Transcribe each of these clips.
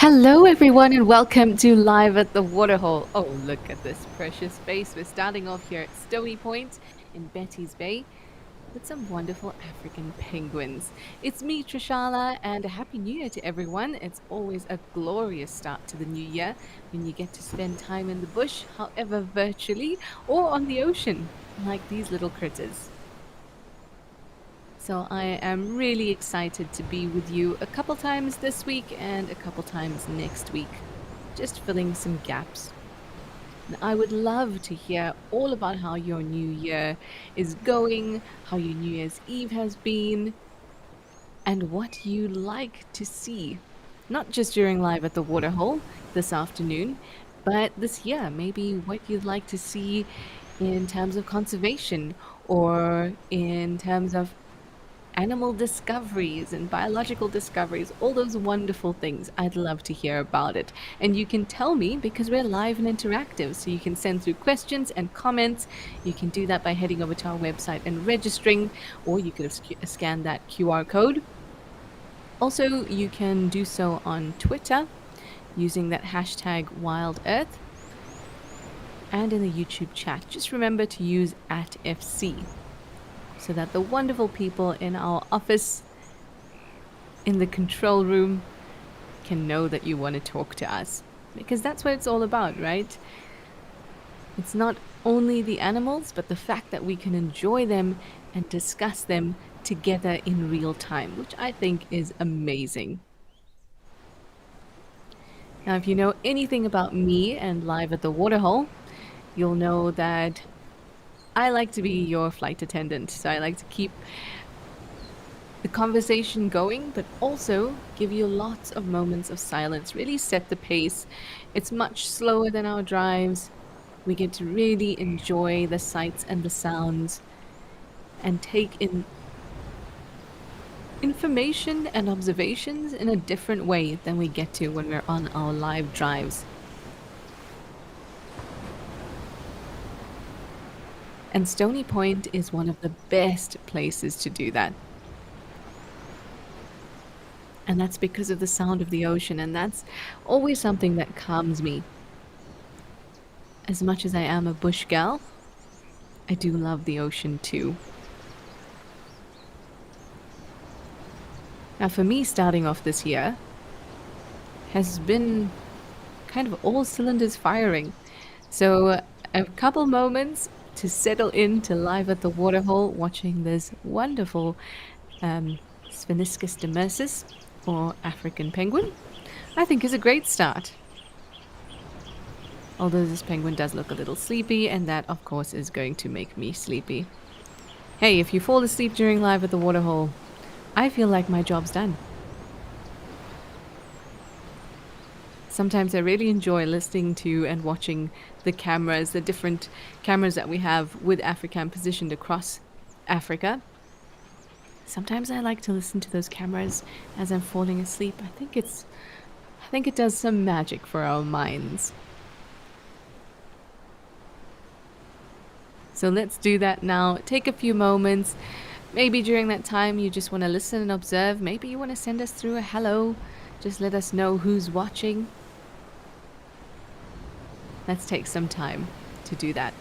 Hello, everyone, and welcome to Live at the Waterhole. Oh, look at this precious space. We're starting off here at Stony Point in Betty's Bay with some wonderful African penguins. It's me, Trishala, and a happy new year to everyone. It's always a glorious start to the new year when you get to spend time in the bush, however, virtually or on the ocean, like these little critters. So I am really excited to be with you a couple times this week and a couple times next week, just filling some gaps. And I would love to hear all about how your new year is going, how your New Year's Eve has been, and what you like to see. Not just during Live at the Waterhole this afternoon, but this year, maybe what you'd like to see in terms of conservation or in terms of animal discoveries and biological discoveries, all those wonderful things. I'd love to hear about it. And you can tell me because we're live and interactive. So you can send through questions and comments. You can do that by heading over to our website and registering, or you could have scanned that QR code. Also, you can do so on Twitter using that hashtag WildEarth and in the YouTube chat. Just remember to use @FC so that the wonderful people in our office in the control room can know that you want to talk to us. Because that's what it's all about, right? It's not only the animals, but the fact that we can enjoy them and discuss them together in real time, which I think is amazing. Now, if you know anything about me and Live at the Waterhole, you'll know that I like to be your flight attendant. So I like to keep the conversation going, but also give you lots of moments of silence, really set the pace. It's much slower than our drives. We get to really enjoy the sights and the sounds and take in information and observations in a different way than we get to when we're on our live drives. And Stony Point is one of the best places to do that. And that's because of the sound of the ocean, and that's always something that calms me. As much as I am a bush gal, I do love the ocean too. Now, for me, starting off this year has been kind of all cylinders firing. So, a couple moments to settle into Live at the Waterhole, watching this wonderful Spheniscus demersus, or African penguin, I think is a great start. Although this penguin does look a little sleepy, and that, of course, is going to make me sleepy. Hey, if you fall asleep during Live at the Waterhole, I feel like my job's done. Sometimes I really enjoy listening to and watching the cameras, the different cameras that we have with African positioned across Africa. Sometimes I like to listen to those cameras as I'm falling asleep. I think it does some magic for our minds. So let's do that now. Take a few moments. Maybe during that time you just want to listen and observe. Maybe you want to send us through a hello. Just let us know who's watching. Let's take some time to do that.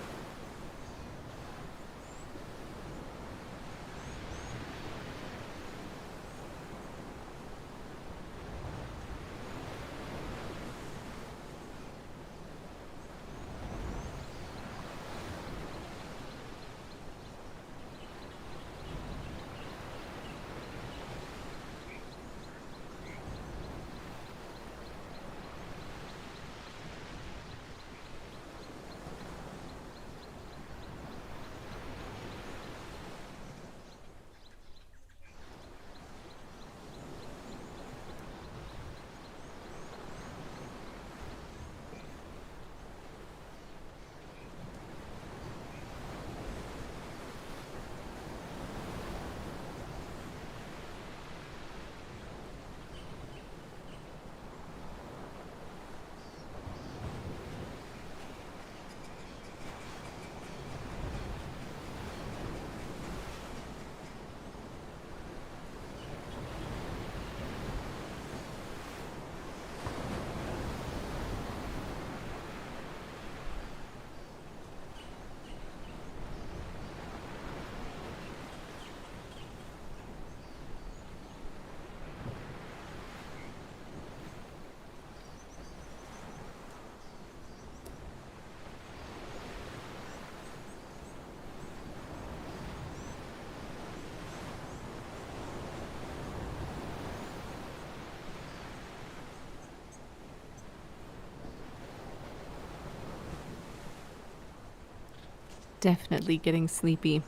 Definitely getting sleepy.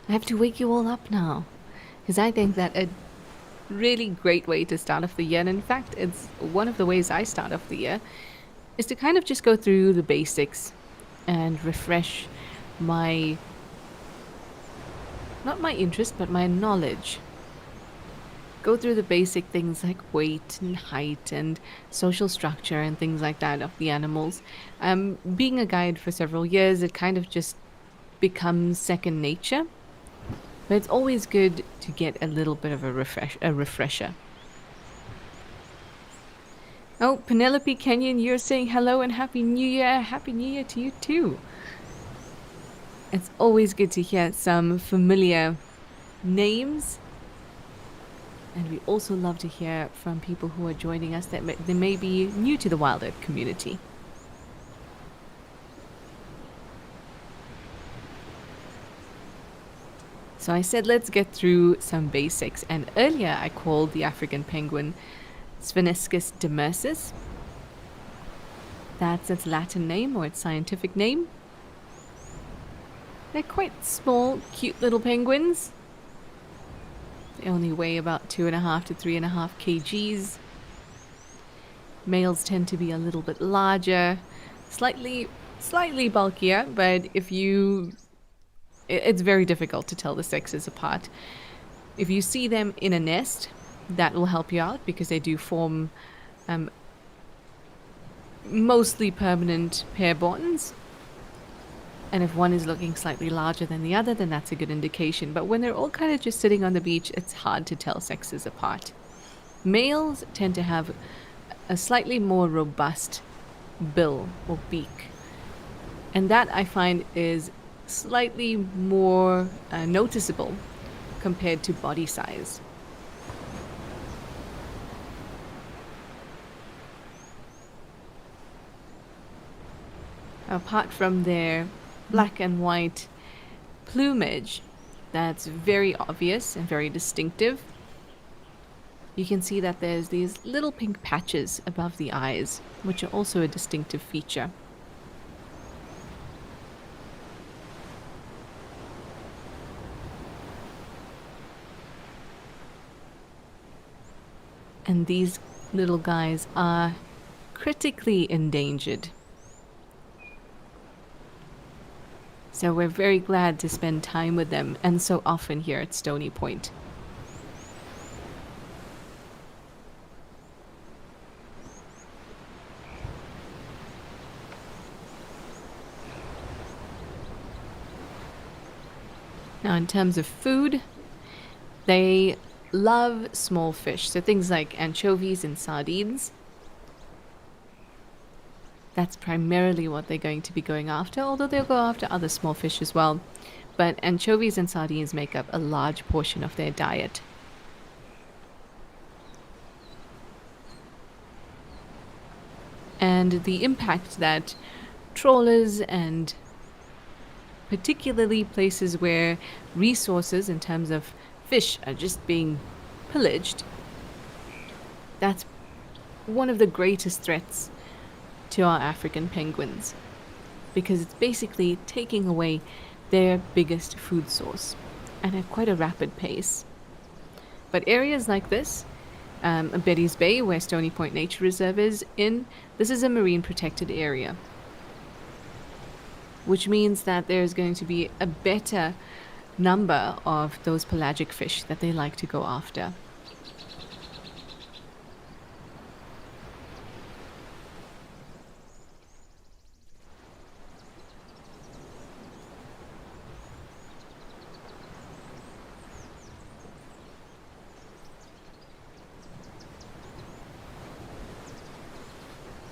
I have to wake you all up now because I think that a really great way to start off the year, and in fact, it's one of the ways I start off the year, is to kind of just go through the basics and refresh my, not my interest, but my knowledge. Go through the basic things like weight and height and social structure and things like that of the animals. Being a guide for several years, it kind of just becomes second nature. But it's always good to get a little bit of a refresher. Oh, Penelope Kenyon, you're saying hello and Happy New Year. Happy New Year to you too. It's always good to hear some familiar names. And we also love to hear from people who are joining us that they may be new to the Wild Earth community. So I said let's get through some basics, and earlier I called the African penguin Spheniscus demersus. That's its Latin name or its scientific name. They're quite small, cute little penguins. They only weigh about 2.5 to 3.5 kgs. Males tend to be a little bit larger, slightly bulkier, but it's very difficult to tell the sexes apart. If you see them in a nest, that will help you out because they do form mostly permanent pair bonds. And if one is looking slightly larger than the other, then that's a good indication. But when they're all kind of just sitting on the beach, it's hard to tell sexes apart. Males tend to have a slightly more robust bill or beak. And that I find is slightly more noticeable compared to body size. Apart from their black and white plumage, that's very obvious and very distinctive, you can see that there's these little pink patches above the eyes, which are also a distinctive feature. And these little guys are critically endangered. So we're very glad to spend time with them, and so often here at Stony Point. Now in terms of food, they love small fish, so things like anchovies and sardines. That's primarily what they're going to be going after, although they'll go after other small fish as well. But anchovies and sardines make up a large portion of their diet. And the impact that trawlers and particularly places where resources in terms of fish are just being pillaged, that's one of the greatest threats to our African penguins, because it's basically taking away their biggest food source and at quite a rapid pace. But areas like this, Betty's Bay, where Stony Point Nature Reserve is in, this is a marine protected area, which means that there's going to be a better number of those pelagic fish that they like to go after.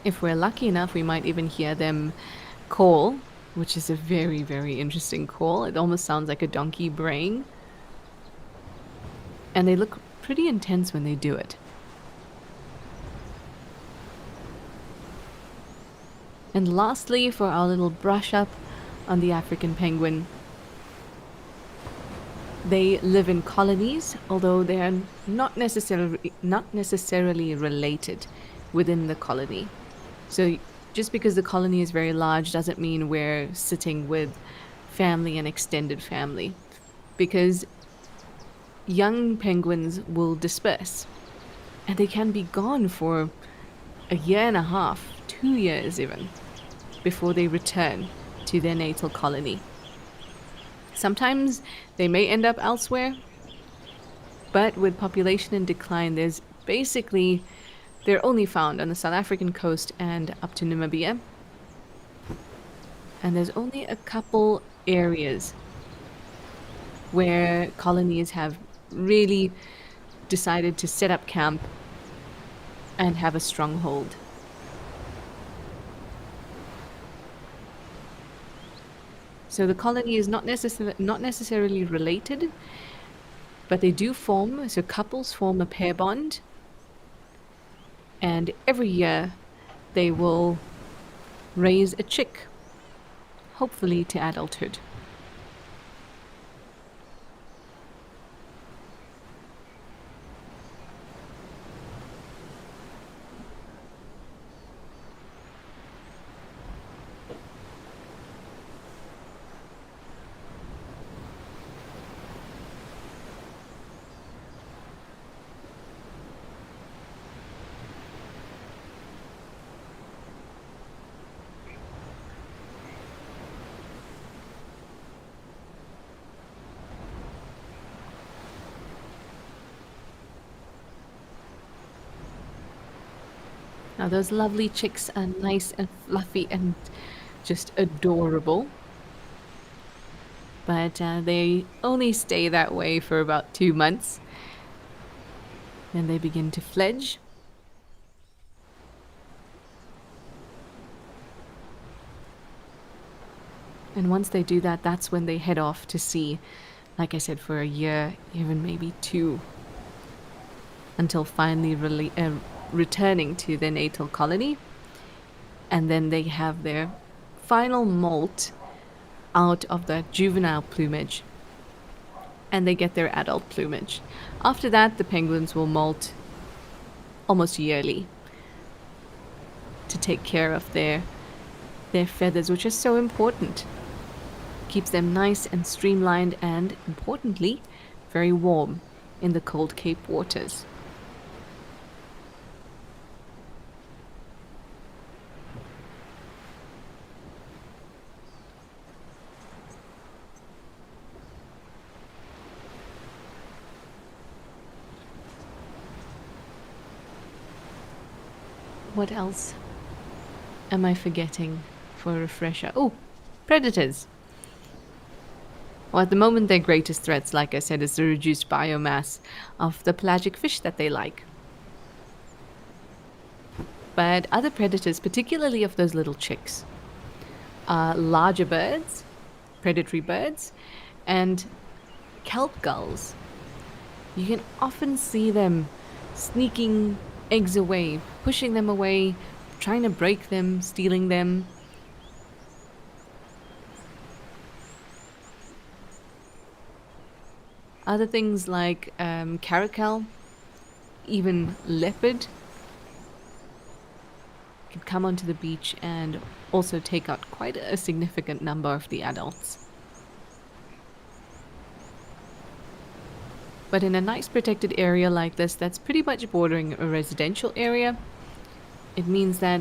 If we're lucky enough, we might even hear them call, which is a very, very interesting call. It almost sounds like a donkey braying. And they look pretty intense when they do it. And lastly, for our little brush up on the African penguin, they live in colonies, although they are not necessarily related within the colony. So just because the colony is very large doesn't mean we're sitting with family and extended family, because young penguins will disperse and they can be gone for a year and a half, 2 years even, before they return to their natal colony. Sometimes they may end up elsewhere, but with population in decline, they're only found on the South African coast and up to Namibia. And there's only a couple areas where colonies have really decided to set up camp and have a stronghold. So the colony is not necessarily related, but they do form, so couples form a pair bond, and every year they will raise a chick, hopefully to adulthood. Now, those lovely chicks are nice and fluffy and just adorable. But they only stay that way for about 2 months. Then they begin to fledge. And once they do that, that's when they head off to sea, like I said, for a year, even maybe 2, until finally returning to their natal colony. And then they have their final molt out of the juvenile plumage, and they get their adult plumage. After that, the penguins will molt almost yearly to take care of their feathers, which is so important. Keeps them nice and streamlined and, importantly, very warm in the cold Cape waters. What else am I forgetting for a refresher? Oh, predators. Well, at the moment, their greatest threats, like I said, is the reduced biomass of the pelagic fish that they like. But other predators, particularly of those little chicks, are larger birds, predatory birds, and kelp gulls. You can often see them sneaking eggs away, pushing them away, trying to break them, stealing them. Other things like caracal, even leopard, can come onto the beach and also take out quite a significant number of the adults. But in a nice protected area like this, that's pretty much bordering a residential area, it means that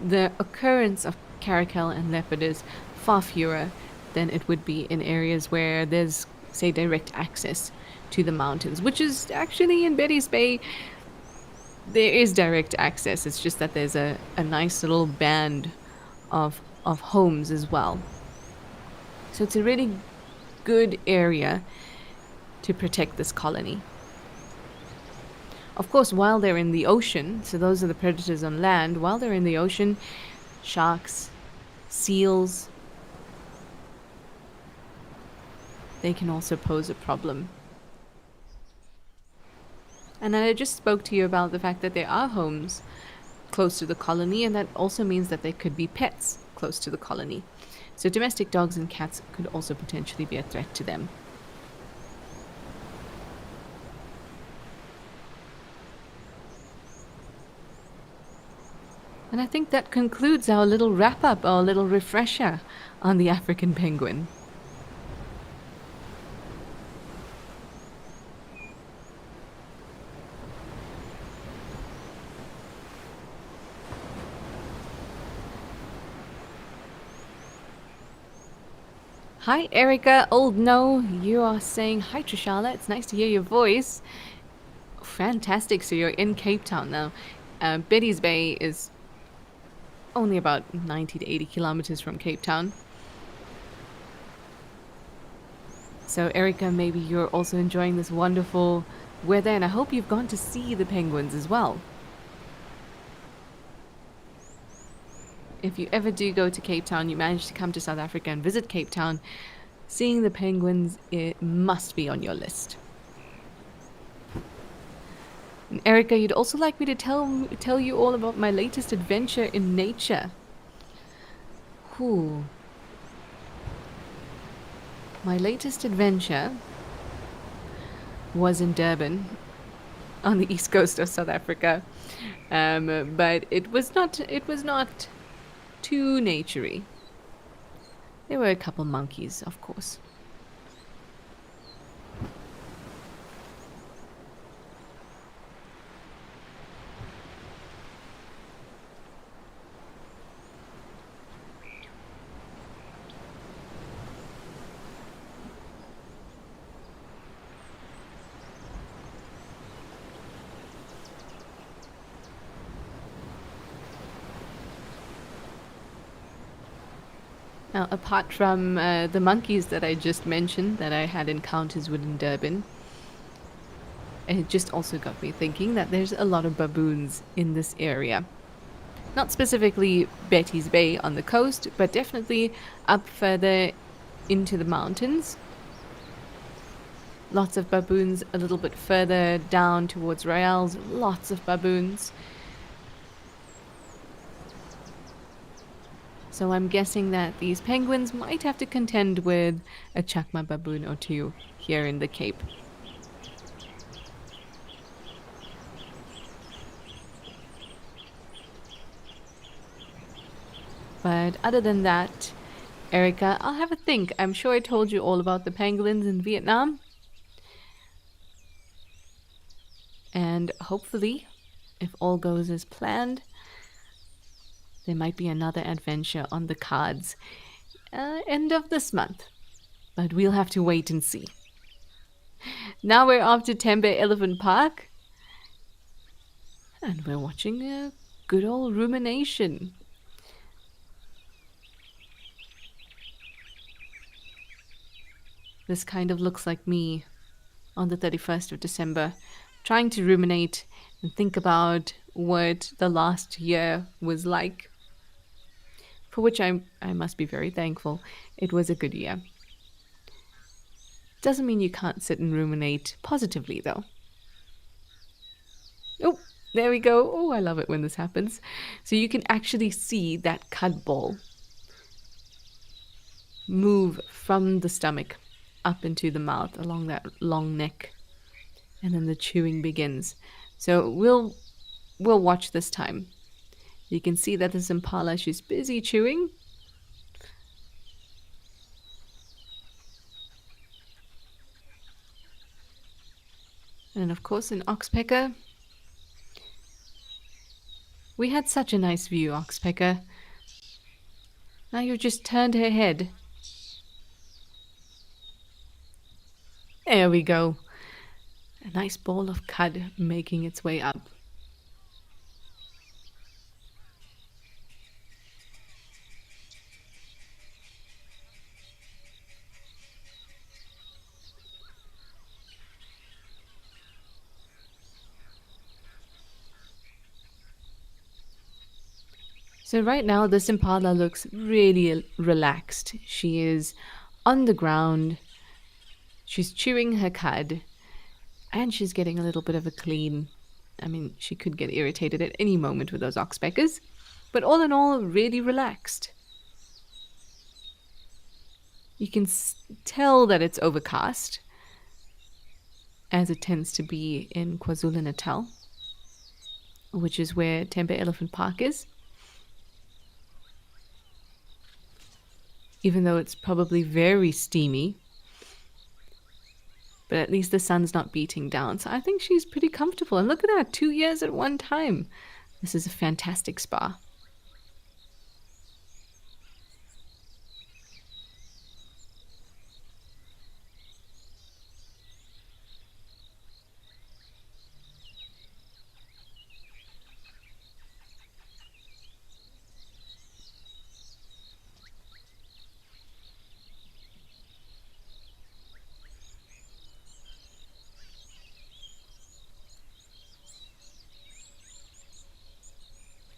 the occurrence of caracal and leopard is far fewer than it would be in areas where there's, say, direct access to the mountains, which is actually in Betty's Bay. There is direct access. It's just that there's a nice little band of homes as well. So it's a really good area to protect this colony. Of course, while they're in the ocean, so those are the predators on land, while they're in the ocean, sharks, seals, they can also pose a problem. And I just spoke to you about the fact that there are homes close to the colony, and that also means that there could be pets close to the colony. So domestic dogs and cats could also potentially be a threat to them. And I think that concludes our little wrap up, our little refresher on the African penguin. Hi, Erica. Old No, you are saying hi, Trishala. It's nice to hear your voice. Fantastic. So you're in Cape Town now. Betty's Bay is only about 90 to 80 kilometers from Cape Town. So, Erica, maybe you're also enjoying this wonderful weather, and I hope you've gone to see the penguins as well. If you ever do go to Cape Town, you manage to come to South Africa and visit Cape Town, seeing the penguins, it must be on your list. And Erica, you'd also like me to tell you all about my latest adventure in nature. Whew. My latest adventure was in Durban, on the east coast of South Africa, but it was not too naturey. There were a couple monkeys, of course. Now, apart from the monkeys that I just mentioned that I had encounters with in Durban, it just also got me thinking that there's a lot of baboons in this area. Not specifically Betty's Bay on the coast, but definitely up further into the mountains. Lots of baboons a little bit further down towards Royals, lots of baboons. So I'm guessing that these penguins might have to contend with a chacma baboon or two here in the Cape. But other than that, Erica, I'll have a think. I'm sure I told you all about the pangolins in Vietnam. And hopefully, if all goes as planned, there might be another adventure on the cards end of this month. But we'll have to wait and see. Now we're off to Tembe Elephant Park. And we're watching a good old rumination. This kind of looks like me on the 31st of December, trying to ruminate and think about what the last year was like, for which I must be very thankful. It was a good year. Doesn't mean you can't sit and ruminate positively, though. Oh, there we go. Oh, I love it when this happens. So you can actually see that cud ball move from the stomach up into the mouth along that long neck, and then the chewing begins. So we'll watch this time. You can see that this impala, she's busy chewing. And of course an oxpecker. We had such a nice view, oxpecker. Now you've just turned her head. There we go. A nice ball of cud making its way up. So right now this impala looks really relaxed. She is on the ground. She's chewing her cud. And she's getting a little bit of a clean. I mean, she could get irritated at any moment with those oxpeckers. But all in all, really relaxed. You can tell that it's overcast, as it tends to be in KwaZulu-Natal, which is where Tembe Elephant Park is. even though it's probably very steamy. But at least the sun's not beating down. So I think she's pretty comfortable. And look at that, 2 years at one time. This is a fantastic spa.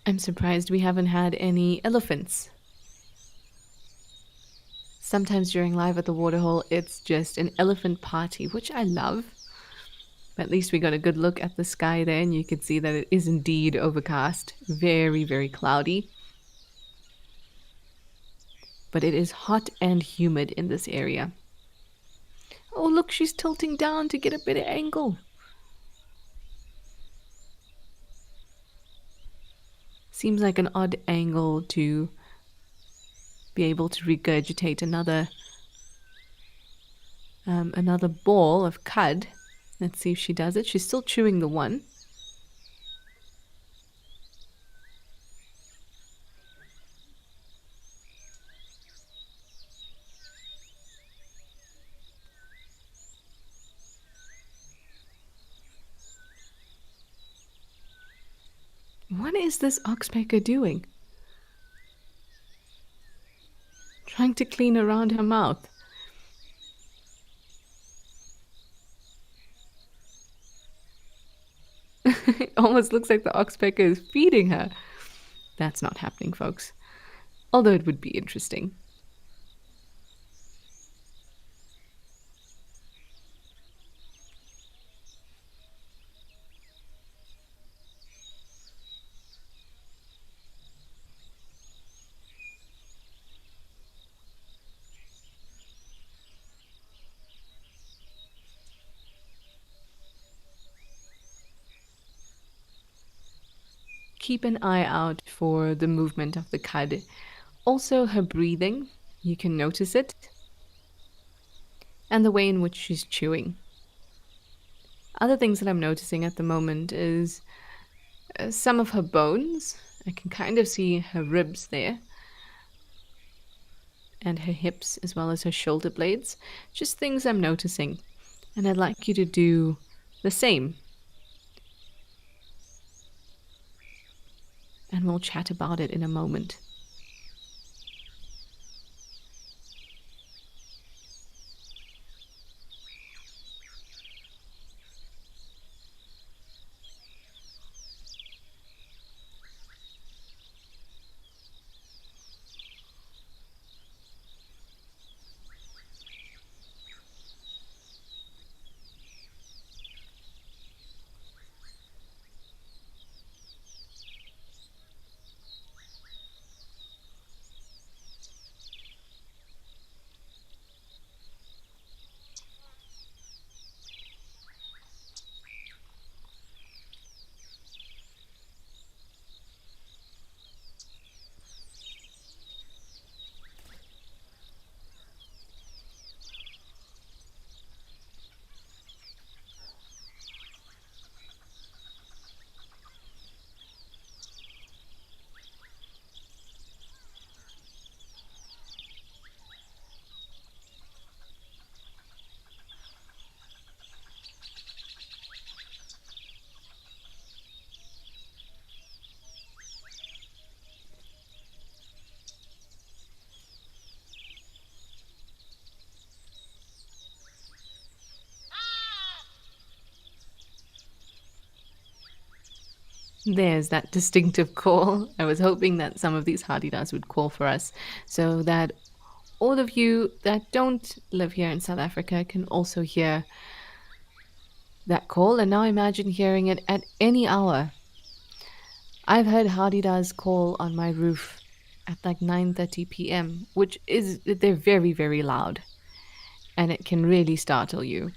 I'm surprised we haven't had any elephants. Sometimes during live at the waterhole, it's just an elephant party, which I love. But at least we got a good look at the sky there, and you could see that it is indeed overcast. Very, very cloudy. But it is hot and humid in this area. Oh, look, she's tilting down to get a better angle. Seems like an odd angle to be able to regurgitate another ball of cud. Let's see if she does it. She's still chewing the one. What is this oxpecker doing? Trying to clean around her mouth. It almost looks like the oxpecker is feeding her. That's not happening, folks. Although it would be interesting. Keep an eye out for the movement of the cud. Also her breathing, you can notice it. And the way in which she's chewing. Other things that I'm noticing at the moment is some of her bones. I can kind of see her ribs there. And her hips as well as her shoulder blades. Just things I'm noticing. And I'd like you to do the same. And we'll chat about it in a moment. There's that distinctive call. I was hoping that some of these hadidas would call for us so that all of you that don't live here in South Africa can also hear that call. And now imagine hearing it at any hour. I've heard hadidas call on my roof at like 9:30 p.m., which is, they're very, very loud. And it can really startle you.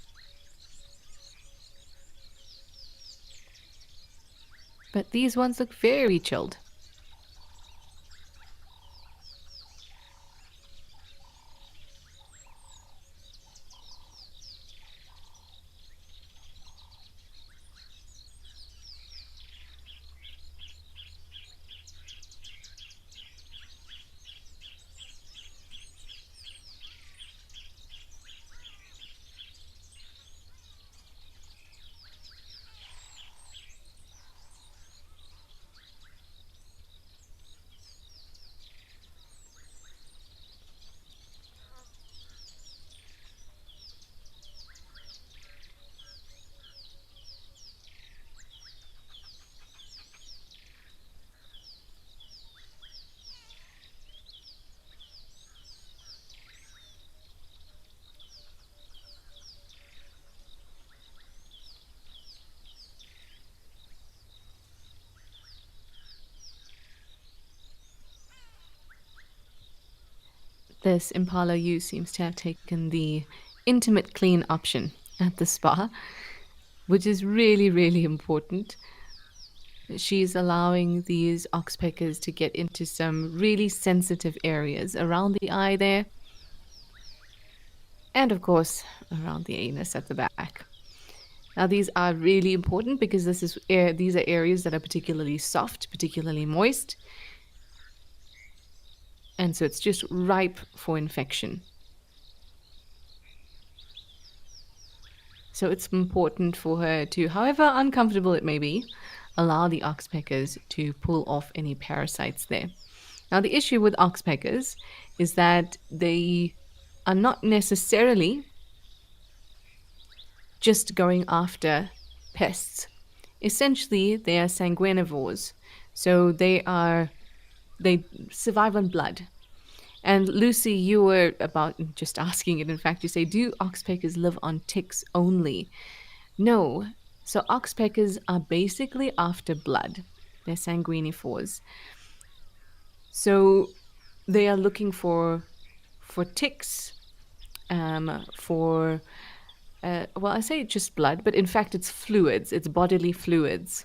But these ones look very chilled. This Impala U seems to have taken the intimate clean option at the spa, which is really, really important. She's allowing these oxpeckers to get into some really sensitive areas around the eye there, and of course, around the anus at the back. Now, these are really important because these are areas that are particularly soft, particularly moist, and so it's just ripe for infection. So it's important for her to, however uncomfortable it may be, allow the oxpeckers to pull off any parasites there. Now, the issue with oxpeckers is that they are not necessarily just going after pests. Essentially, they are sanguinivores. So they survive on blood. And Lucy, you were about just asking it. In fact, you say, do oxpeckers live on ticks only? No. So oxpeckers are basically after blood. They're sanguinivores. So they are looking for ticks, for well, I say just blood, but in fact it's fluids. It's bodily fluids.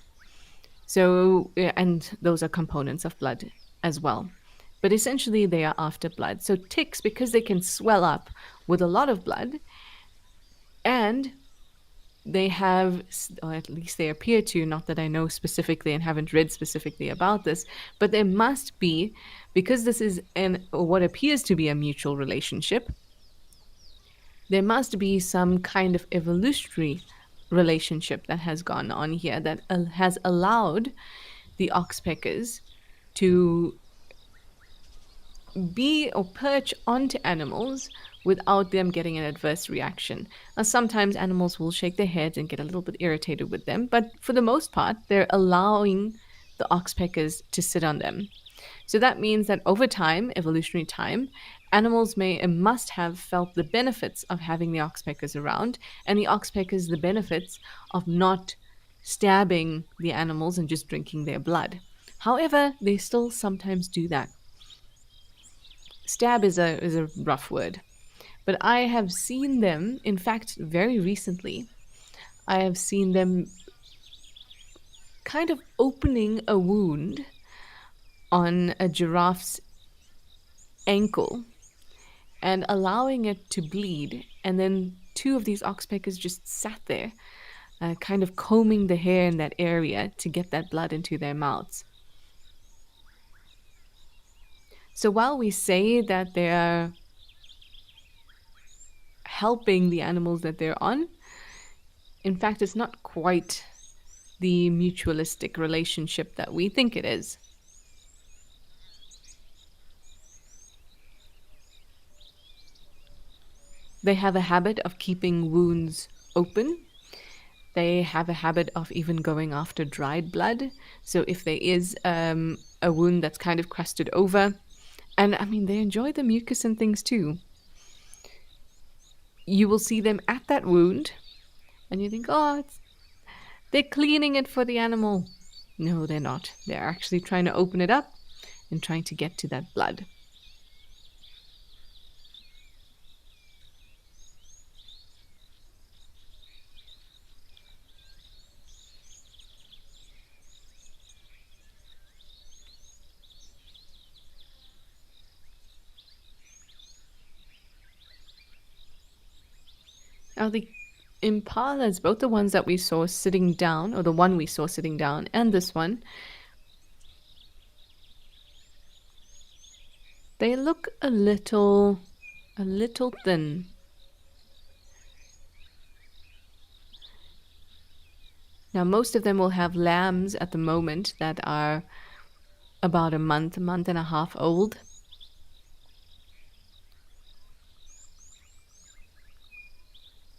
So and those are components of blood as well. But essentially, they are after blood. So ticks, because they can swell up with a lot of blood, and they have, or at least they appear to, not that I know specifically and haven't read specifically about this, but there must be, because this is what appears to be a mutual relationship, there must be some kind of evolutionary relationship that has gone on here that has allowed the oxpeckers to be or perch onto animals without them getting an adverse reaction. Now, sometimes animals will shake their heads and get a little bit irritated with them, but for the most part, they're allowing the oxpeckers to sit on them. So that means that over time, evolutionary time, animals may and must have felt the benefits of having the oxpeckers around, and the oxpeckers the benefits of not stabbing the animals and just drinking their blood. However, they still sometimes do that. Stab is a rough word, but I have seen them, in fact, very recently. I have seen them kind of opening a wound on a giraffe's ankle and allowing it to bleed. And then two of these oxpeckers just sat there, kind of combing the hair in that area to get that blood into their mouths. So while we say that they're helping the animals that they're on, in fact, it's not quite the mutualistic relationship that we think it is. They have a habit of keeping wounds open. They have a habit of even going after dried blood. So if there is a wound that's kind of crusted over, and I mean, they enjoy the mucus and things too. You will see them at that wound, and you think, oh, they're cleaning it for the animal. No, they're not. They're actually trying to open it up and trying to get to that blood. Now, the impalas, both the ones that we saw sitting down, or the one we saw sitting down, and this one, they look a little thin. Now, most of them will have lambs at the moment that are about a month and a half old.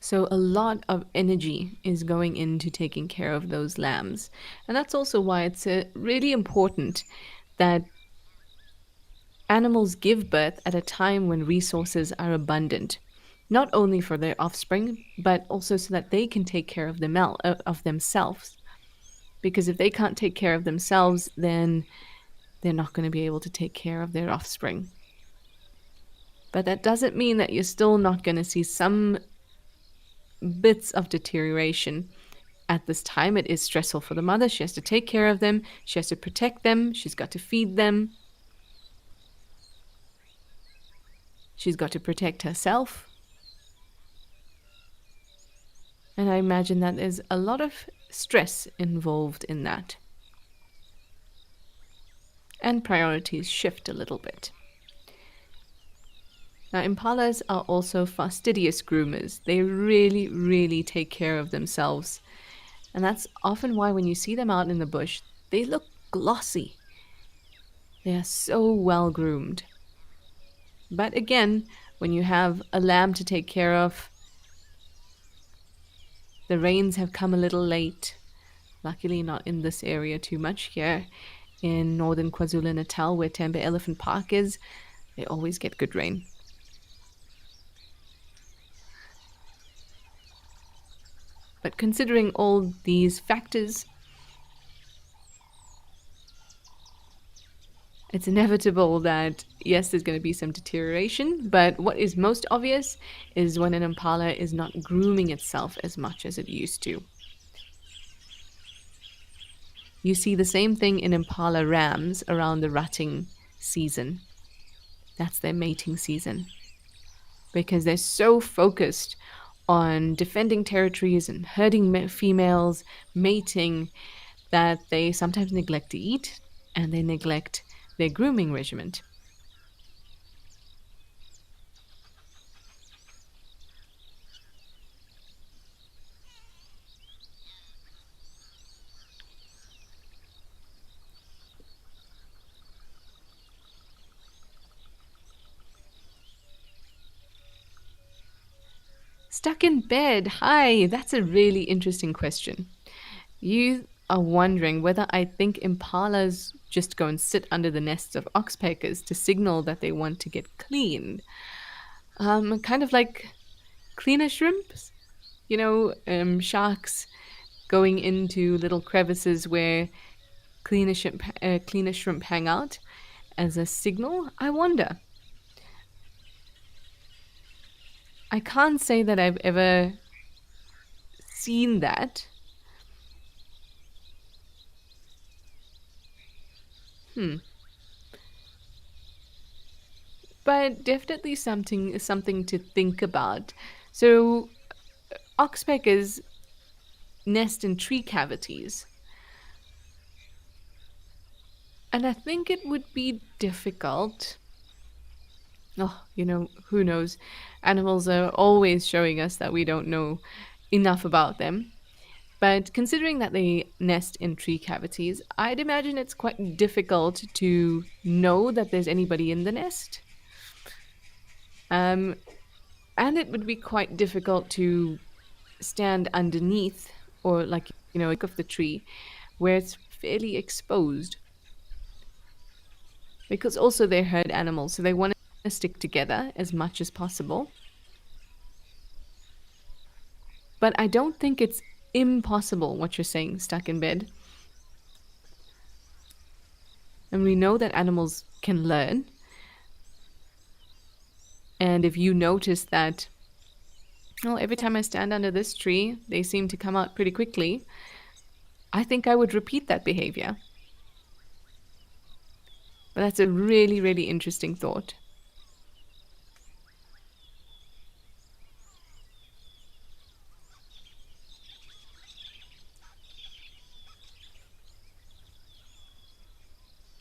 So a lot of energy is going into taking care of those lambs. And that's also why it's really important that animals give birth at a time when resources are abundant, not only for their offspring, but also so that they can take care of themselves. Because if they can't take care of themselves, then they're not going to be able to take care of their offspring. But that doesn't mean that you're still not going to see some bits of deterioration. At this time, it is stressful for the mother. She has to take care of them, she has to protect them, she's got to feed them, she's got to protect herself. And I imagine that there's a lot of stress involved in that. And priorities shift a little bit. Now, impalas are also fastidious groomers. They really, really take care of themselves. And that's often why when you see them out in the bush, they look glossy. They are so well groomed. But again, when you have a lamb to take care of, the rains have come a little late. Luckily, not in this area too much here. In northern KwaZulu-Natal, where Tembe Elephant Park is, they always get good rain. But considering all these factors, it's inevitable that, yes, there's going to be some deterioration, but what is most obvious is when an impala is not grooming itself as much as it used to. You see the same thing in impala rams around the rutting season. That's their mating season. Because they're so focused on defending territories and herding females, mating, that they sometimes neglect to eat and they neglect their grooming regimen. Stuck in bed. Hi, that's a really interesting question. You are wondering whether I think impalas just go and sit under the nests of oxpeckers to signal that they want to get cleaned. Kind of like cleaner shrimps. Sharks going into little crevices where cleaner shrimp hang out as a signal. I wonder. I can't say that I've ever seen that. But definitely something to think about. So oxpeckers nest in tree cavities. And I think it would be difficult. Oh, who knows? Animals are always showing us that we don't know enough about them. But considering that they nest in tree cavities, I'd imagine it's quite difficult to know that there's anybody in the nest. And it would be quite difficult to stand underneath or of the tree where it's fairly exposed. Because also they're herd animals, so they want to stick together as much as possible. But I don't think it's impossible what you're saying, stuck in bed. And we know that animals can learn. And if you notice that, every time I stand under this tree, they seem to come out pretty quickly, I think I would repeat that behavior. But that's a really, really interesting thought.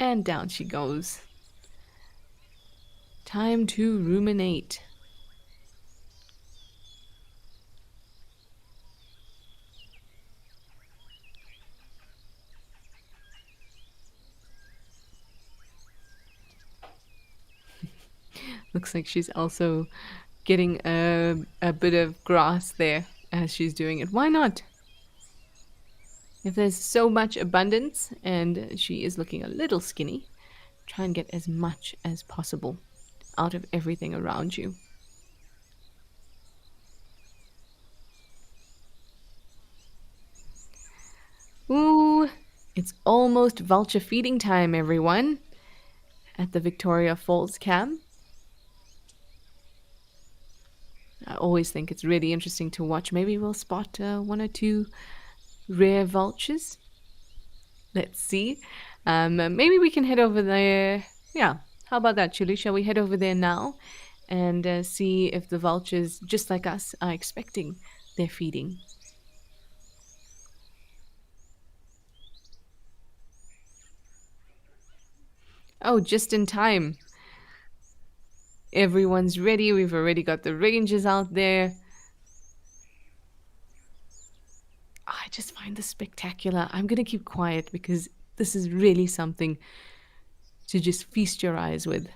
And down she goes. Time to ruminate. Looks like she's also getting a bit of grass there as she's doing it. Why not? If there's so much abundance and she is looking a little skinny, try and get as much as possible out of everything around you. Ooh, it's almost vulture feeding time, everyone, at the Victoria Falls camp. always think it's really interesting to watch. Maybe we'll spot one or two rare vultures. Let's see. Maybe we can head over there. Yeah, how about that, Chili? Shall we head over there now and see if the vultures, just like us, are expecting their feeding? Oh, just in time. Everyone's ready. We've already got the rangers out there. I just find this spectacular. I'm going to keep quiet because this is really something to just feast your eyes with.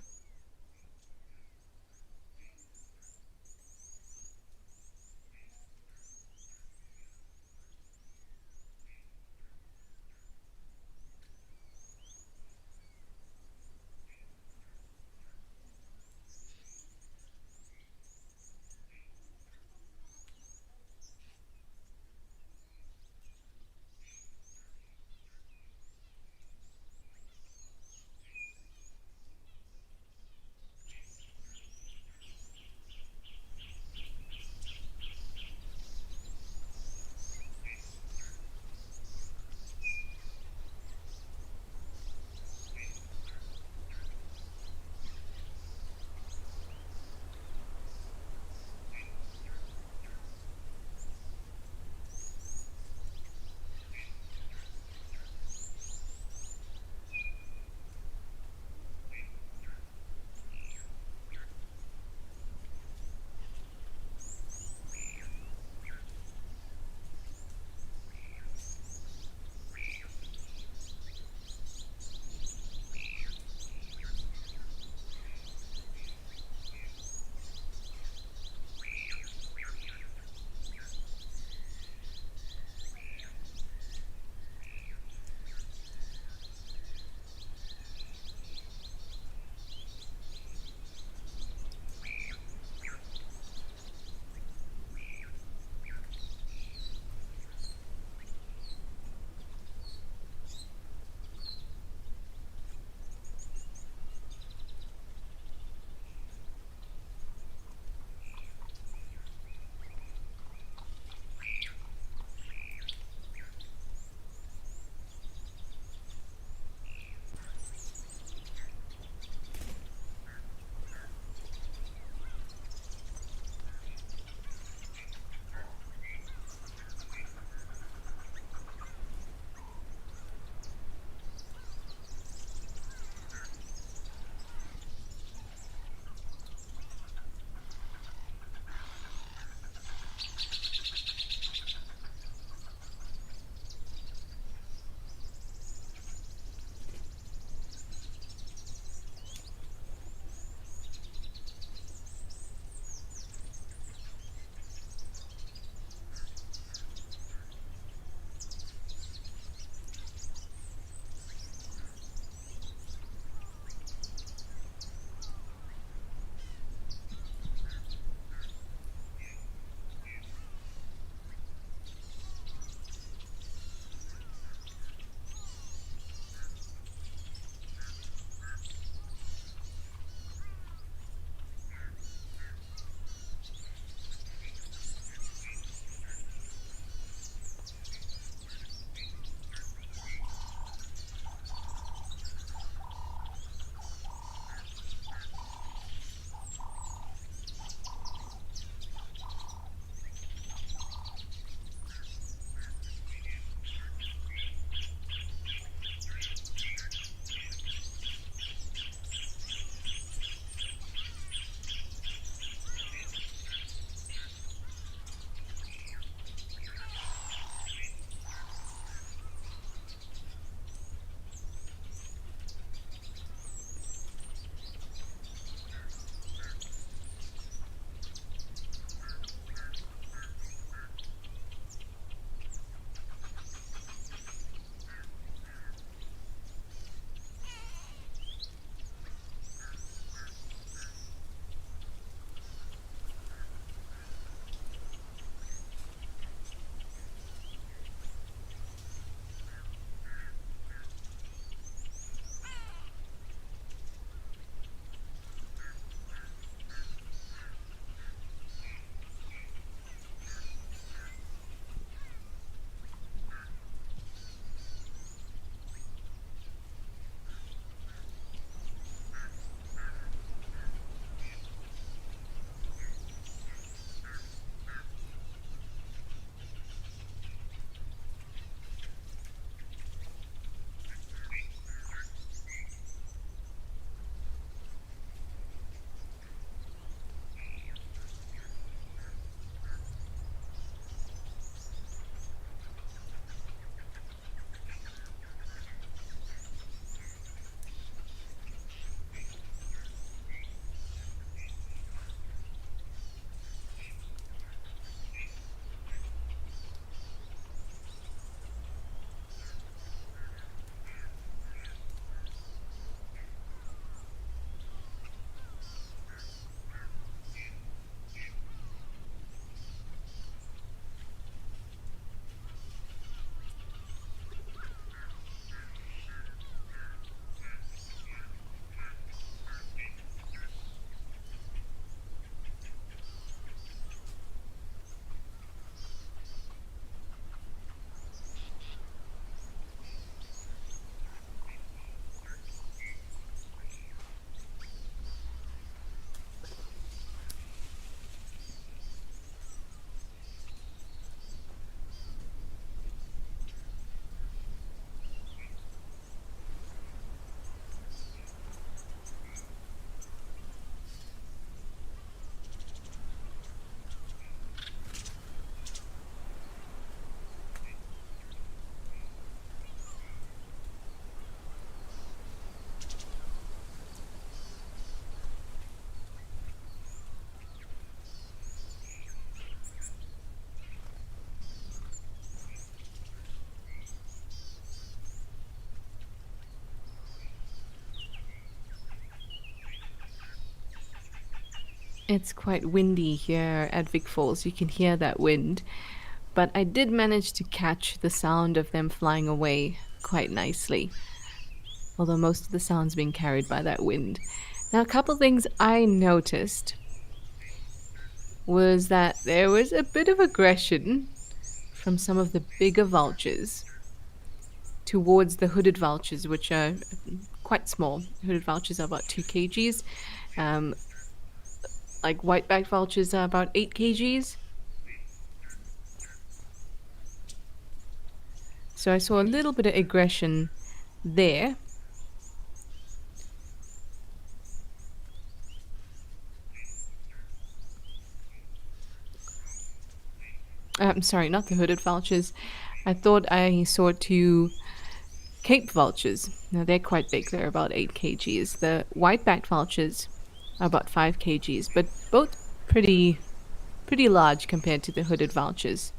It's quite windy here at Vic Falls. You can hear that wind. But I did manage to catch the sound of them flying away quite nicely, although most of the sound's being carried by that wind. Now, a couple things I noticed was that there was a bit of aggression from some of the bigger vultures towards the hooded vultures, which are quite small. Hooded vultures are about 2 kgs. Um, like white-backed vultures are about 8 kgs. So I saw a little bit of aggression there. I'm sorry, not the hooded vultures. I thought I saw 2 Cape vultures. Now they're quite big. They're about 8 kgs. The white-backed vultures are about 5 kgs, but both pretty large compared to the hooded vultures.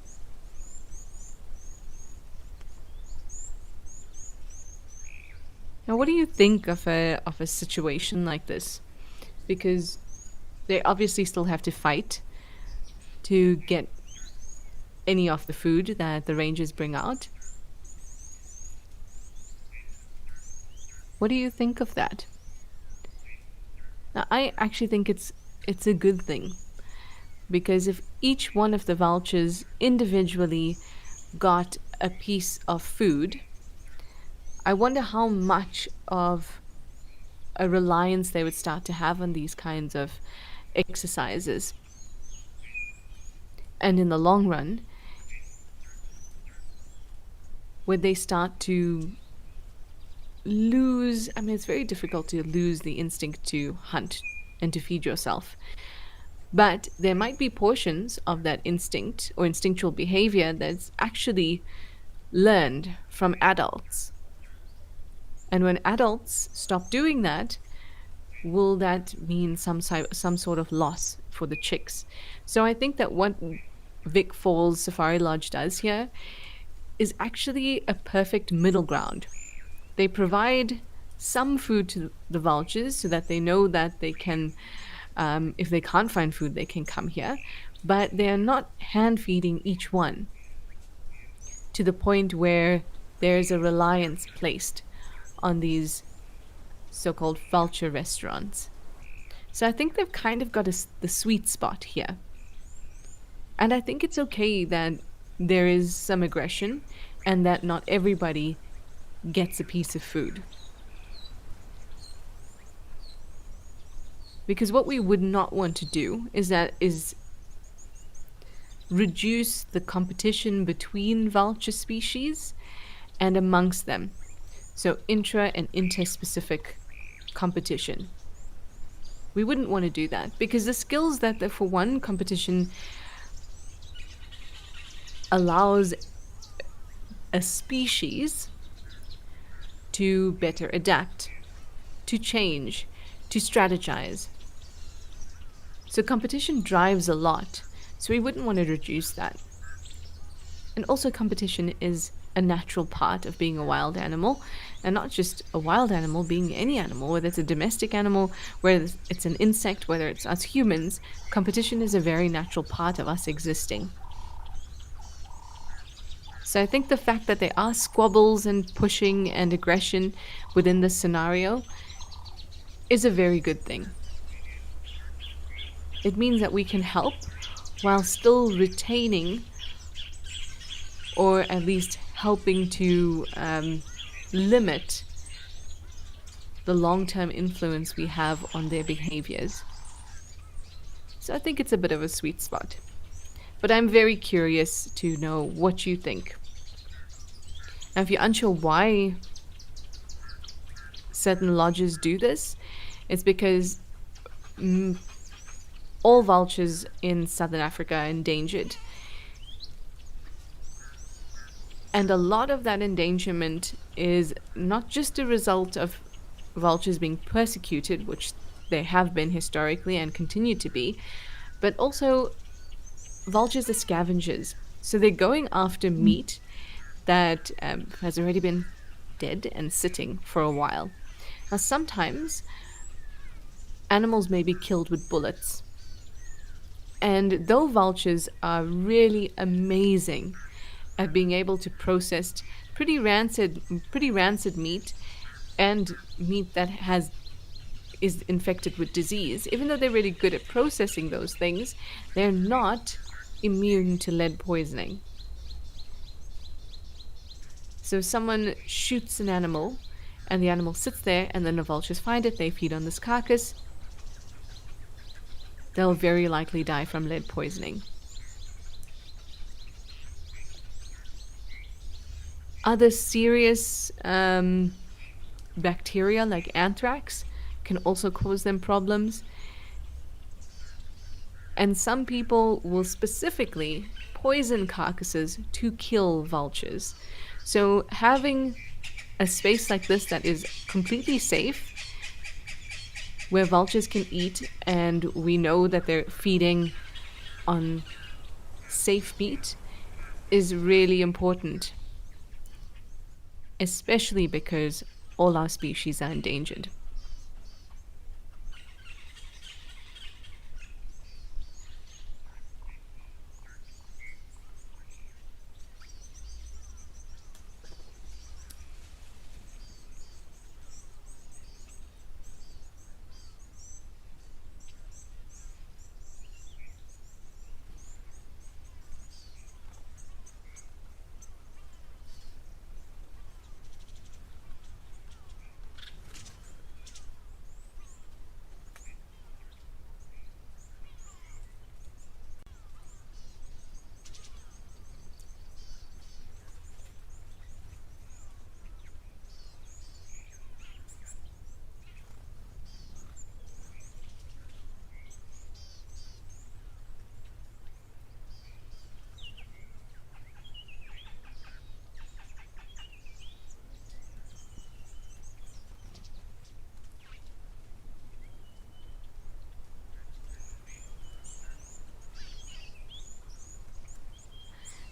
Now, what do you think of a situation like this? Because they obviously still have to fight to get any of the food that the rangers bring out. What do you think of that? Now, I actually think it's a good thing, because if each one of the vultures individually got a piece of food, I wonder how much of a reliance they would start to have on these kinds of exercises. And in the long run, would they start to lose? I mean, it's very difficult to lose the instinct to hunt and to feed yourself. But there might be portions of that instinct or instinctual behavior that's actually learned from adults. And when adults stop doing that, will that mean some sort of loss for the chicks? So I think that what Vic Falls Safari Lodge does here is actually a perfect middle ground. They provide some food to the vultures so that they know that they can, if they can't find food, they can come here. But they are not hand feeding each one to the point where there's a reliance placed on these so-called vulture restaurants. So I think they've kind of got the sweet spot here. And I think it's okay that there is some aggression and that not everybody gets a piece of food. Because what we would not want to do is reduce the competition between vulture species and amongst them. So intra and interspecific competition. We wouldn't want to do that, because the skills that for one competition allows a species to better adapt, to change, to strategize. So competition drives a lot, so we wouldn't want to reduce that. And also competition is a natural part of being a wild animal, and not just a wild animal, being any animal, whether it's a domestic animal, whether it's an insect, whether it's us humans. Competition is a very natural part of us existing. So I think the fact that there are squabbles and pushing and aggression within this scenario is a very good thing. It means that we can help while still retaining, or at least helping to limit the long-term influence we have on their behaviors. So I think it's a bit of a sweet spot. But I'm very curious to know what you think. Now, if you're unsure why certain lodges do this, it's because all vultures in southern Africa are endangered. And a lot of that endangerment is not just a result of vultures being persecuted, which they have been historically and continue to be, but also vultures are scavengers. So they're going after meat that has already been dead and sitting for a while. Now, sometimes animals may be killed with bullets, And though vultures are really amazing at being able to process pretty rancid meat and meat that has is infected with disease, even though they're really good at processing those things, they're not immune to lead poisoning. So if someone shoots an animal and the animal sits there and then the vultures find it, they feed on this carcass, they'll very likely die from lead poisoning. Other serious bacteria like anthrax can also cause them problems. And some people will specifically poison carcasses to kill vultures. So having a space like this that is completely safe, where vultures can eat and we know that they're feeding on safe meat, is really important, especially because all our species are endangered.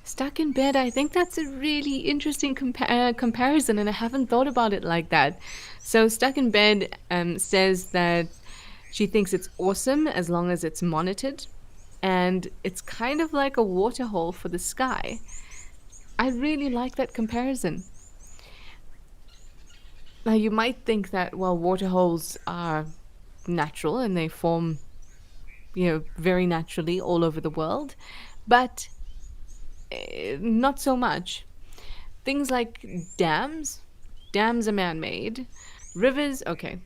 Stuck in bed, I think that's a really interesting comparison, and I haven't thought about it like that. So, Stuck in Bed says that she thinks it's awesome as long as it's monitored, and it's kind of like a waterhole for the sky. I really like that comparison. Now, you might think that, well, waterholes are natural and they form, very naturally all over the world, but not so much. Things like dams are man made. Rivers, okay.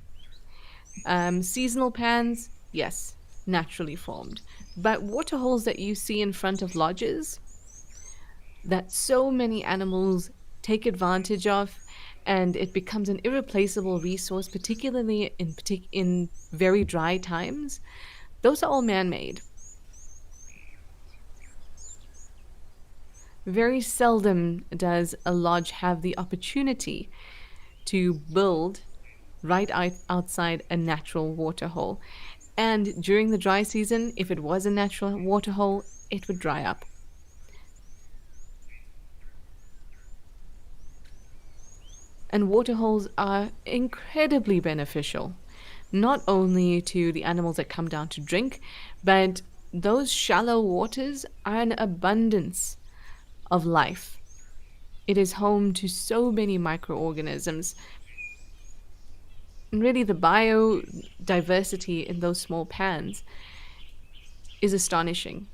Seasonal pans, yes, naturally formed. But waterholes that you see in front of lodges, that so many animals take advantage of, and it becomes an irreplaceable resource, particularly in very dry times, those are all man made. Very seldom does a lodge have the opportunity to build right outside a natural waterhole. And during the dry season, if it was a natural waterhole, it would dry up. And waterholes are incredibly beneficial, not only to the animals that come down to drink, but those shallow waters are an abundance of life. It is home to so many microorganisms. And really, the biodiversity in those small pans is astonishing.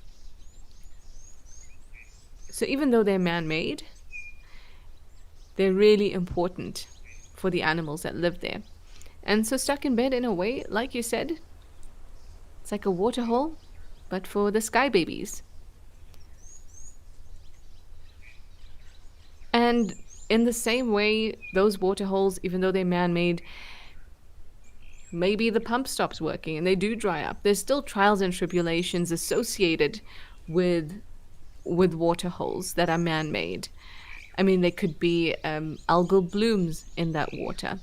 So, even though they're man made, they're really important for the animals that live there. And so, Stuck in Bed, in a way, like you said, it's like a waterhole, but for the sky babies. And in the same way, those waterholes, even though they're man made, maybe the pump stops working and they do dry up. There's still trials and tribulations associated with waterholes that are man made. I mean, there could be algal blooms in that water.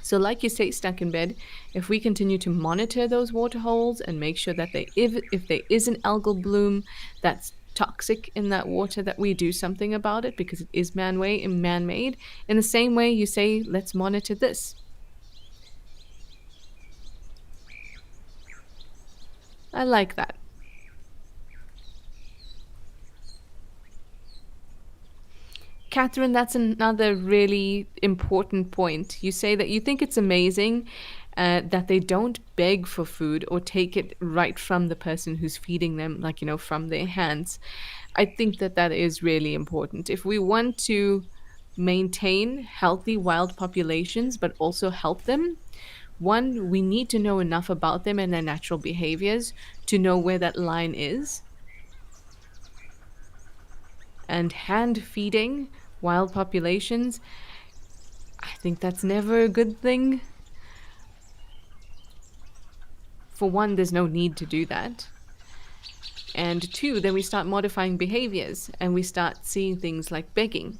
So, like you say, Stuck in Bed, if we continue to monitor those waterholes and make sure that if there is an algal bloom that's toxic in that water, that we do something about it because it is man-made. In the same way, you say, let's monitor this. I like that. Catherine, that's another really important point. You say that you think it's amazing that they don't beg for food or take it right from the person who's feeding them, like, from their hands. I think that that is really important. If we want to maintain healthy wild populations, but also help them, one, we need to know enough about them and their natural behaviors to know where that line is. And hand feeding wild populations, I think that's never a good thing. For one, there's no need to do that. And two, then we start modifying behaviors and we start seeing things like begging,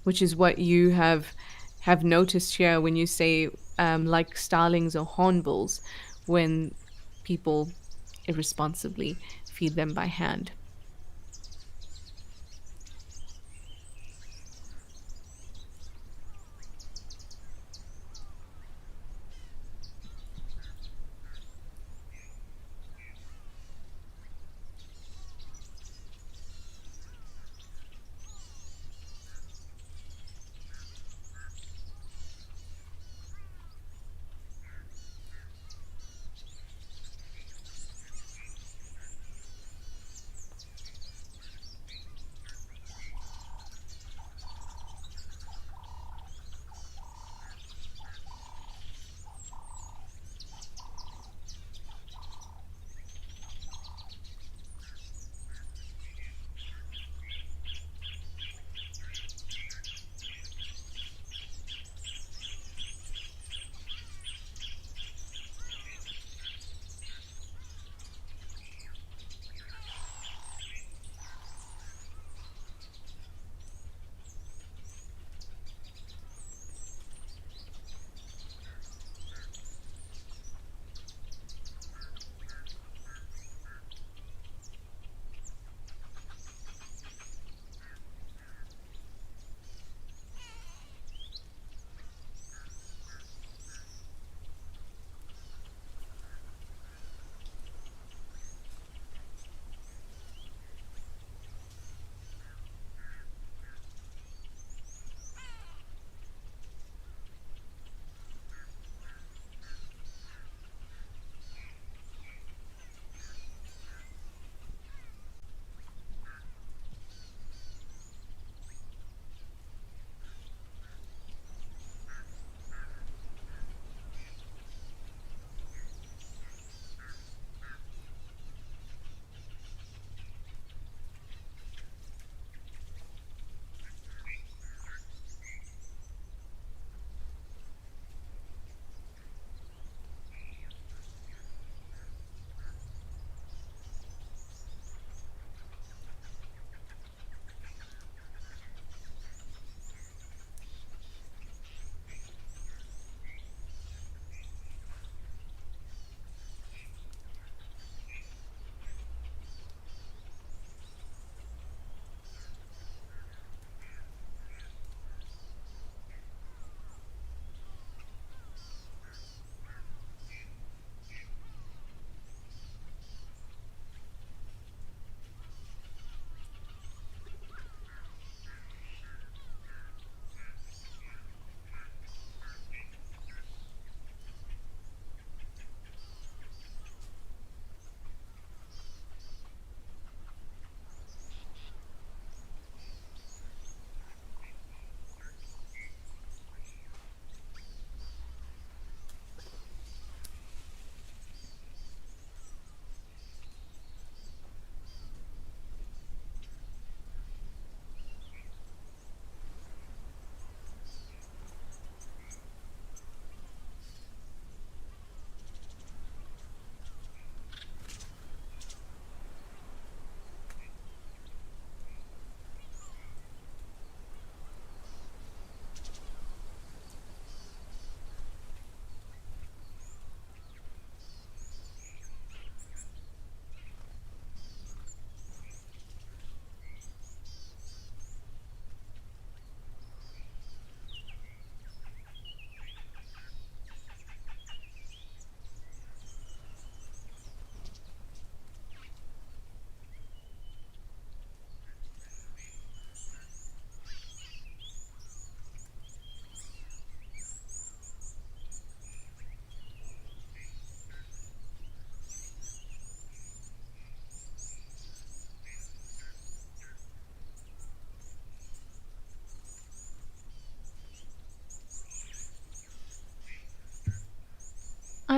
which is what you have noticed here when you say like starlings or hornbills, when people irresponsibly feed them by hand.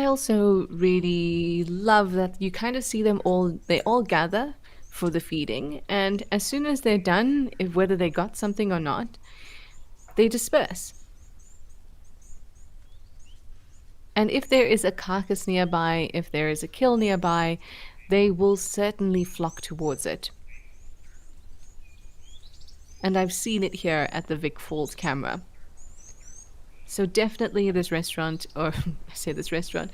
also really love that you kind of see them all, they all gather for the feeding. And as soon as they're done, if whether they got something or not, they disperse. And if there is a carcass nearby, if there is a kill nearby, they will certainly flock towards it. And I've seen it here at the Vic Falls camera. So definitely this restaurant, or I say this restaurant,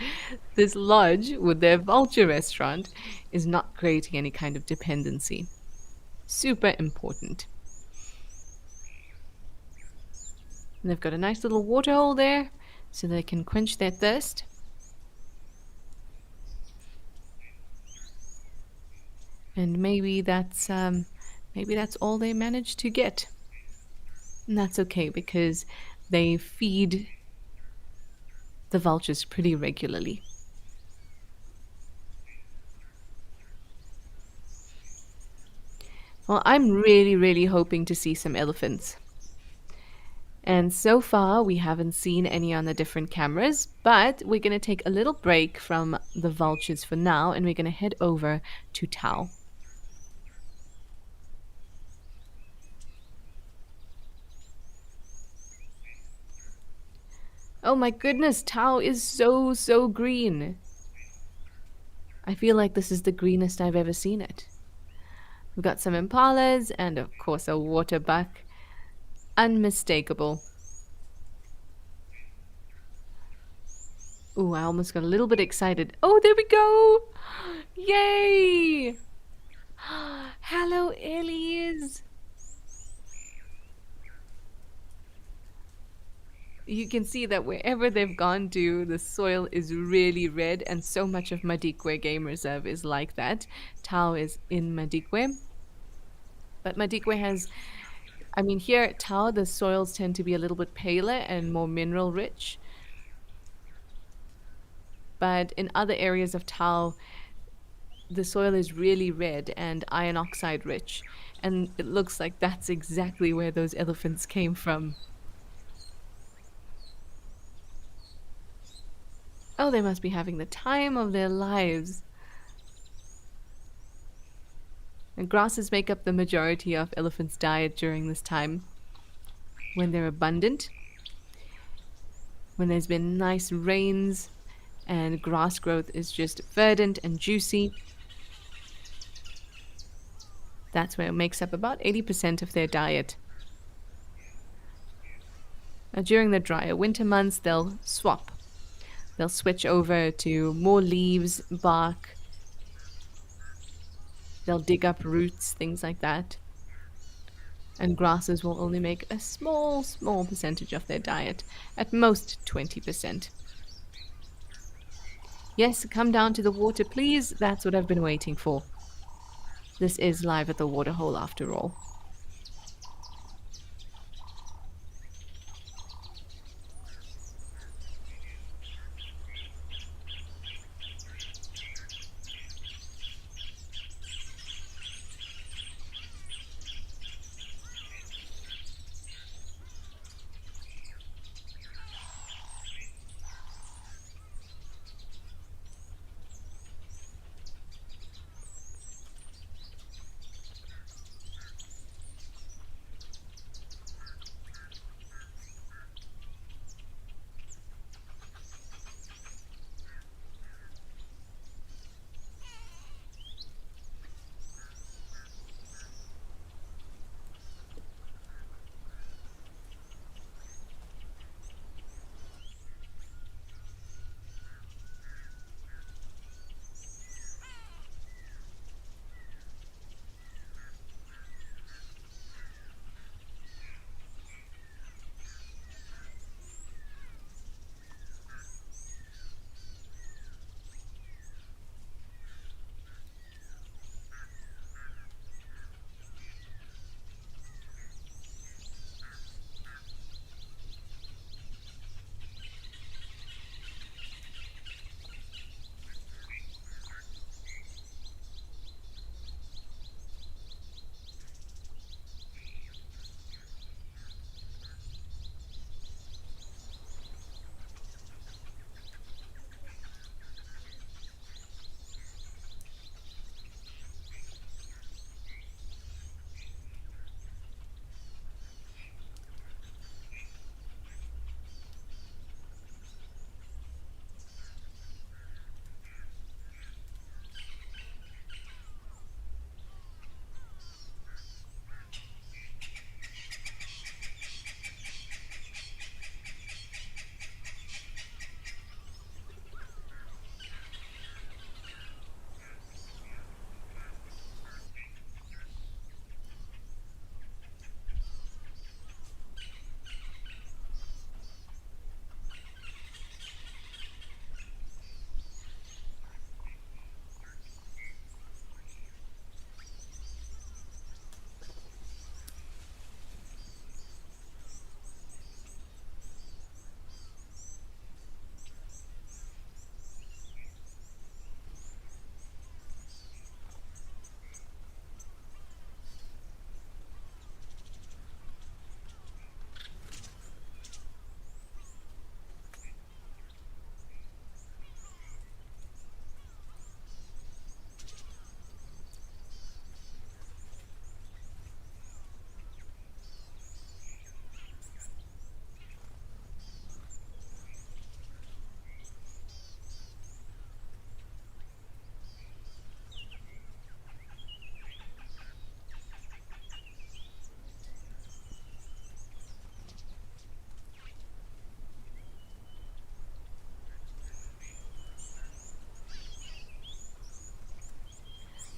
this lodge with their vulture restaurant is not creating any kind of dependency. Super important. And they've got a nice little waterhole there so they can quench their thirst. And maybe that's all they managed to get. And that's okay because they feed the vultures pretty regularly. Well, I'm really, really hoping to see some elephants. And so far, we haven't seen any on the different cameras, but we're going to take a little break from the vultures for now, and we're going to head over to Tau. Oh my goodness, Tau is so, so green. I feel like this is the greenest I've ever seen it. We've got some impalas and, of course, a water buck. Unmistakable. Ooh, I almost got a little bit excited. Oh, there we go! Yay! Hello, Ellies! You can see that wherever they've gone to, the soil is really red, and so much of Madikwe Game Reserve is like that. Tau is in Madikwe. But Madikwe has, I mean, here at Tau, the soils tend to be a little bit paler and more mineral rich. But in other areas of Tau, the soil is really red and iron oxide rich. And it looks like that's exactly where those elephants came from. Oh, they must be having the time of their lives. And grasses make up the majority of elephants' diet during this time. When they're abundant, when there's been nice rains, and grass growth is just verdant and juicy. That's where it makes up about 80% of their diet. Now, during the drier winter months, they'll swap. They'll switch over to more leaves, bark. They'll dig up roots, things like that. And grasses will only make a small, small percentage of their diet, at most 20%. Yes, come down to the water, please. That's what I've been waiting for. This is live at the waterhole after all.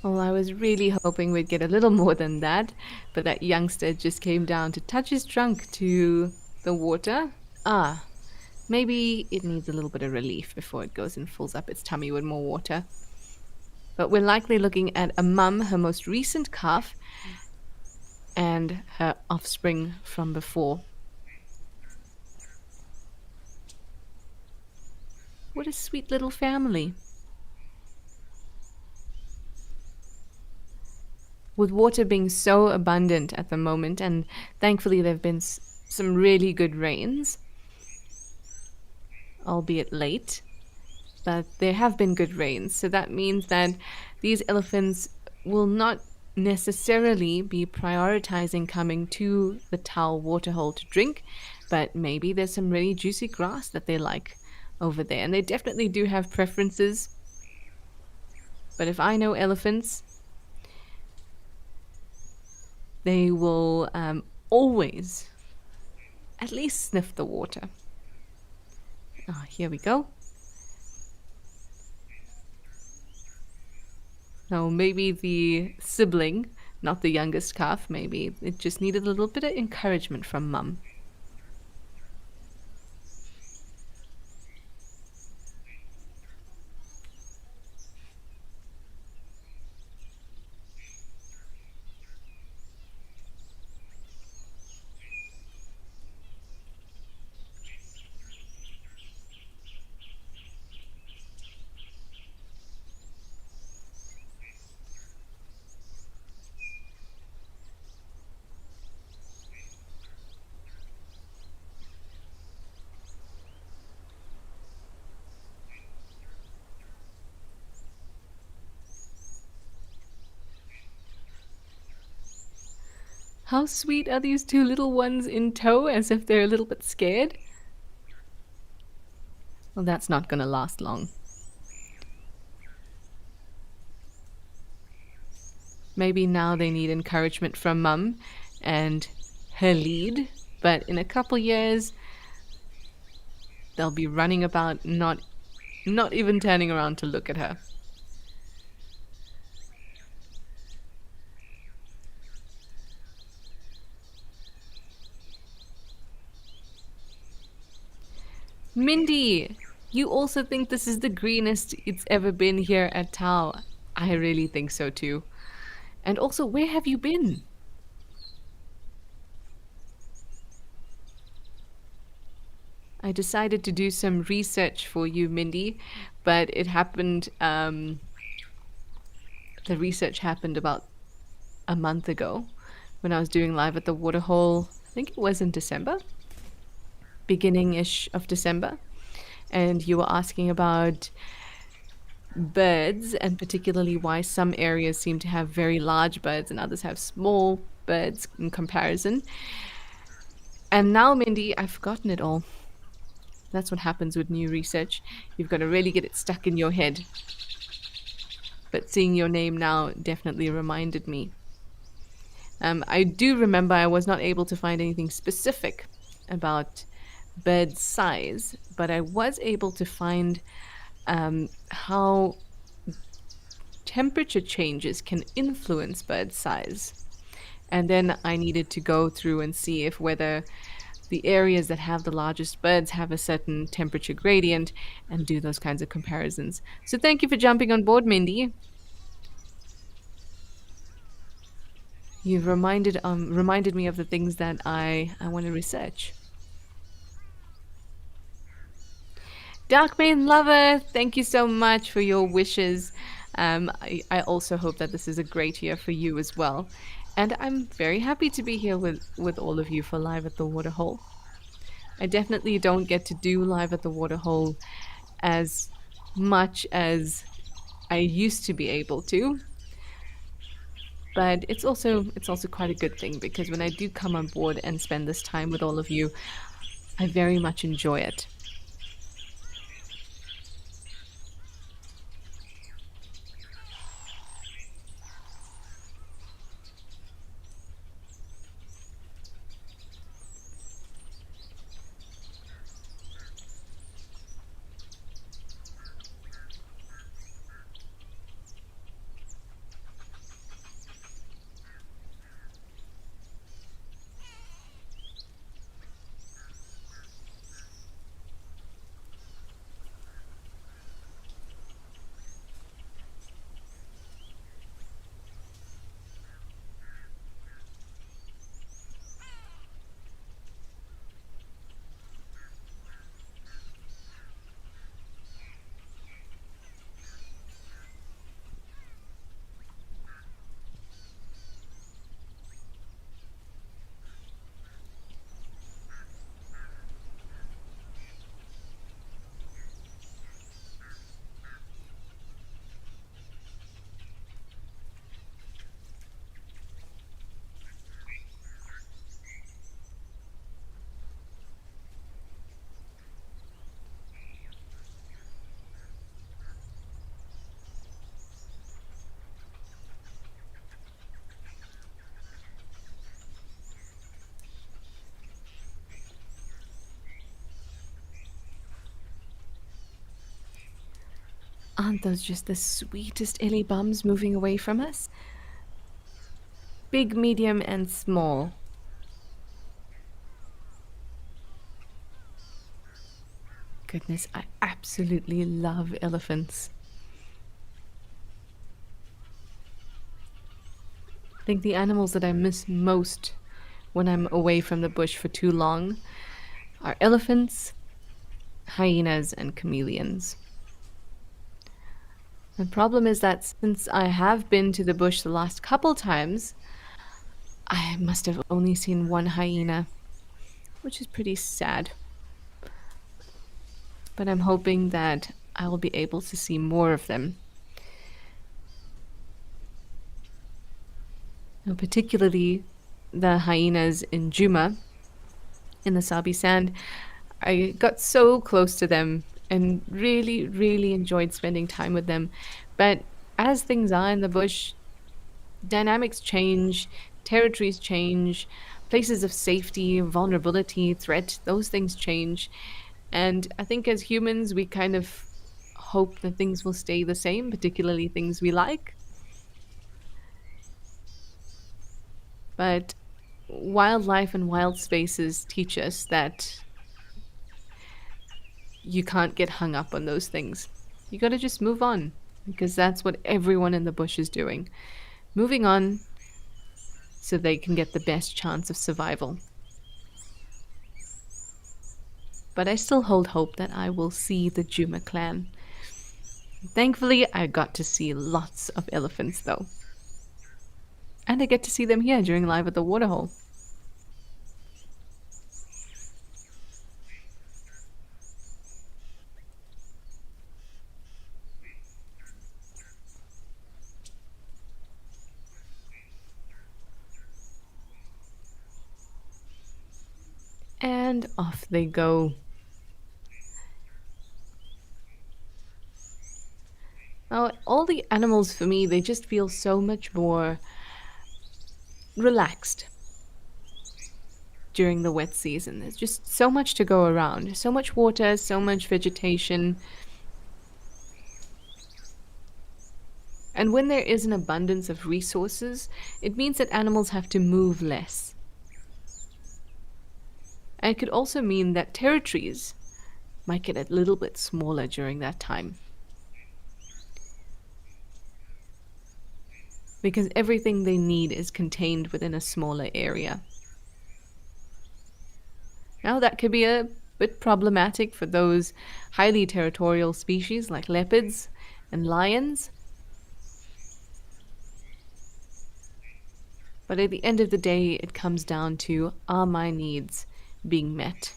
Well, I was really hoping we'd get a little more than that, but that youngster just came down to touch his trunk to the water. Ah, maybe it needs a little bit of relief before it goes and fills up its tummy with more water. But we're likely looking at a mum, her most recent calf, and her offspring from before. What a sweet little family. With water being so abundant at the moment, and thankfully there have been some really good rains, albeit late, but there have been good rains. So that means that these elephants will not necessarily be prioritizing coming to the Towel waterhole to drink, but maybe there's some really juicy grass that they like over there. And they definitely do have preferences. But if I know elephants, they will always at least sniff the water. Ah, here we go. Now, maybe the sibling, not the youngest calf, maybe it just needed a little bit of encouragement from mum. How sweet are these two little ones in tow, as if they're a little bit scared? Well, that's not going to last long. Maybe now they need encouragement from mum and her lead, but in a couple years, they'll be running about, not even turning around to look at her. Mindy, you also think this is the greenest it's ever been here at Tao. I really think so too. And also, where have you been? I decided to do some research for you, Mindy, but it happened, the research happened about a month ago when I was doing live at the waterhole. I think it was in December, beginning-ish of December. And you were asking about birds, and particularly why some areas seem to have very large birds and others have small birds in comparison. And now, Mindy, I've forgotten it all. That's what happens with new research. You've got to really get it stuck in your head. But seeing your name now definitely reminded me. I do remember I was not able to find anything specific about bird size, but I was able to find how temperature changes can influence bird size. And then I needed to go through and see if whether the areas that have the largest birds have a certain temperature gradient and do those kinds of comparisons. So thank you for jumping on board, Mindy. You've reminded me of the things that I want to research. Darkmane Lover, thank you so much for your wishes. I also hope that this is a great year for you as well. And I'm very happy to be here with all of you for Live at the Waterhole. I definitely don't get to do Live at the Waterhole as much as I used to be able to. But it's also quite a good thing, because when I do come on board and spend this time with all of you, I very much enjoy it. Aren't those just the sweetest illy bums moving away from us? Big, medium, and small. Goodness, I absolutely love elephants. I think the animals that I miss most when I'm away from the bush for too long are elephants, hyenas, and chameleons. The problem is that since I have been to the bush the last couple times, I must have only seen one hyena, which is pretty sad. But I'm hoping that I will be able to see more of them. Now, particularly the hyenas in Juma, in the Sabi Sand. I got so close to them and really, really enjoyed spending time with them. But as things are in the bush, dynamics change, territories change, places of safety, vulnerability, threat, those things change. And I think as humans, we kind of hope that things will stay the same, particularly things we like. But wildlife and wild spaces teach us that you can't get hung up on those things. You gotta just move on because that's what everyone in the bush is doing. Moving on so they can get the best chance of survival. But I still hold hope that I will see the Juma clan. Thankfully, I got to see lots of elephants though. And I get to see them here during Live at the Waterhole. And off they go. Now, all the animals for me, they just feel so much more relaxed during the wet season. There's just so much to go around, so much water, so much vegetation. And when there is an abundance of resources, it means that animals have to move less. And it could also mean that territories might get a little bit smaller during that time. Because everything they need is contained within a smaller area. Now, that could be a bit problematic for those highly territorial species like leopards and lions. But at the end of the day, it comes down to, are my needs being met?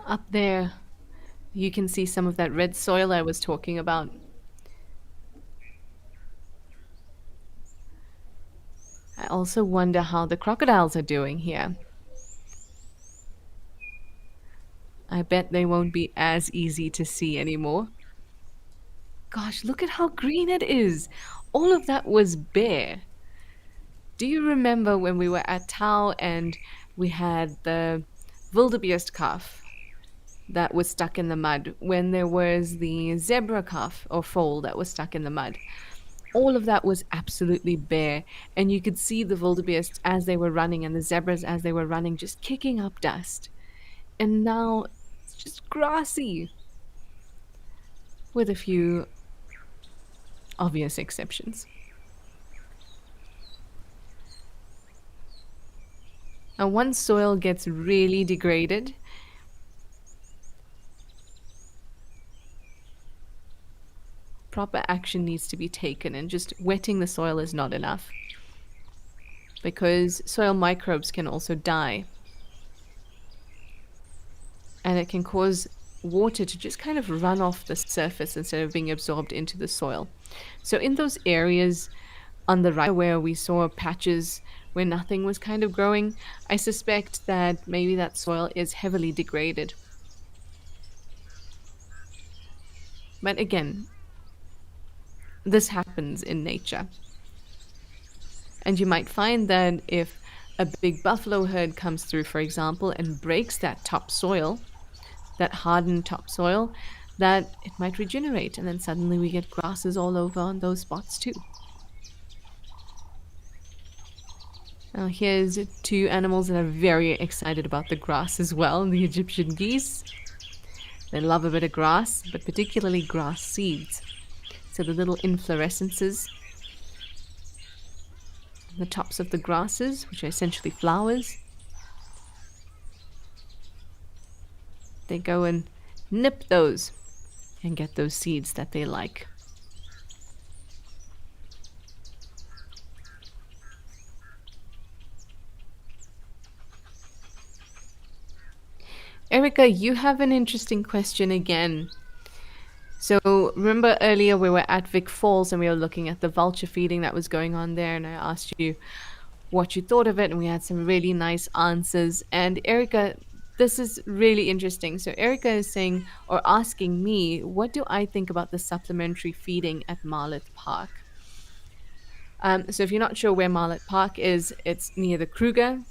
Up there, you can see some of that red soil I was talking about. I also wonder how the crocodiles are doing here. I bet they won't be as easy to see anymore. Gosh, look at how green it is. All of that was bare. Do you remember when we were at Tau and we had the wildebeest calf that was stuck in the mud? When there was the zebra calf or foal that was stuck in the mud? All of that was absolutely bare, and you could see the wildebeests as they were running and the zebras as they were running just kicking up dust. And now it's just grassy, with a few obvious exceptions. And once soil gets really degraded, proper action needs to be taken, and just wetting the soil is not enough. Because soil microbes can also die. And it can cause water to just kind of run off the surface instead of being absorbed into the soil. So in those areas on the right where we saw patches where nothing was kind of growing, I suspect that maybe that soil is heavily degraded. But again, this happens in nature. And you might find that if a big buffalo herd comes through, for example, and breaks that topsoil, that hardened topsoil, that it might regenerate. And then suddenly we get grasses all over on those spots too. Now, here's two animals that are very excited about the grass as well, the Egyptian geese. They love a bit of grass, but particularly grass seeds. So the little inflorescences on the tops of the grasses, which are essentially flowers, they go and nip those and get those seeds that they like. Erica, you have an interesting question again. So remember earlier we were at Vic Falls and we were looking at the vulture feeding that was going on there, and I asked you what you thought of it, and we had some really nice answers. And Erica, this is really interesting. So Erica is saying or asking me, what do I think about the supplementary feeding at Marloth Park? So if you're not sure where Marloth Park is, it's near the Kruger,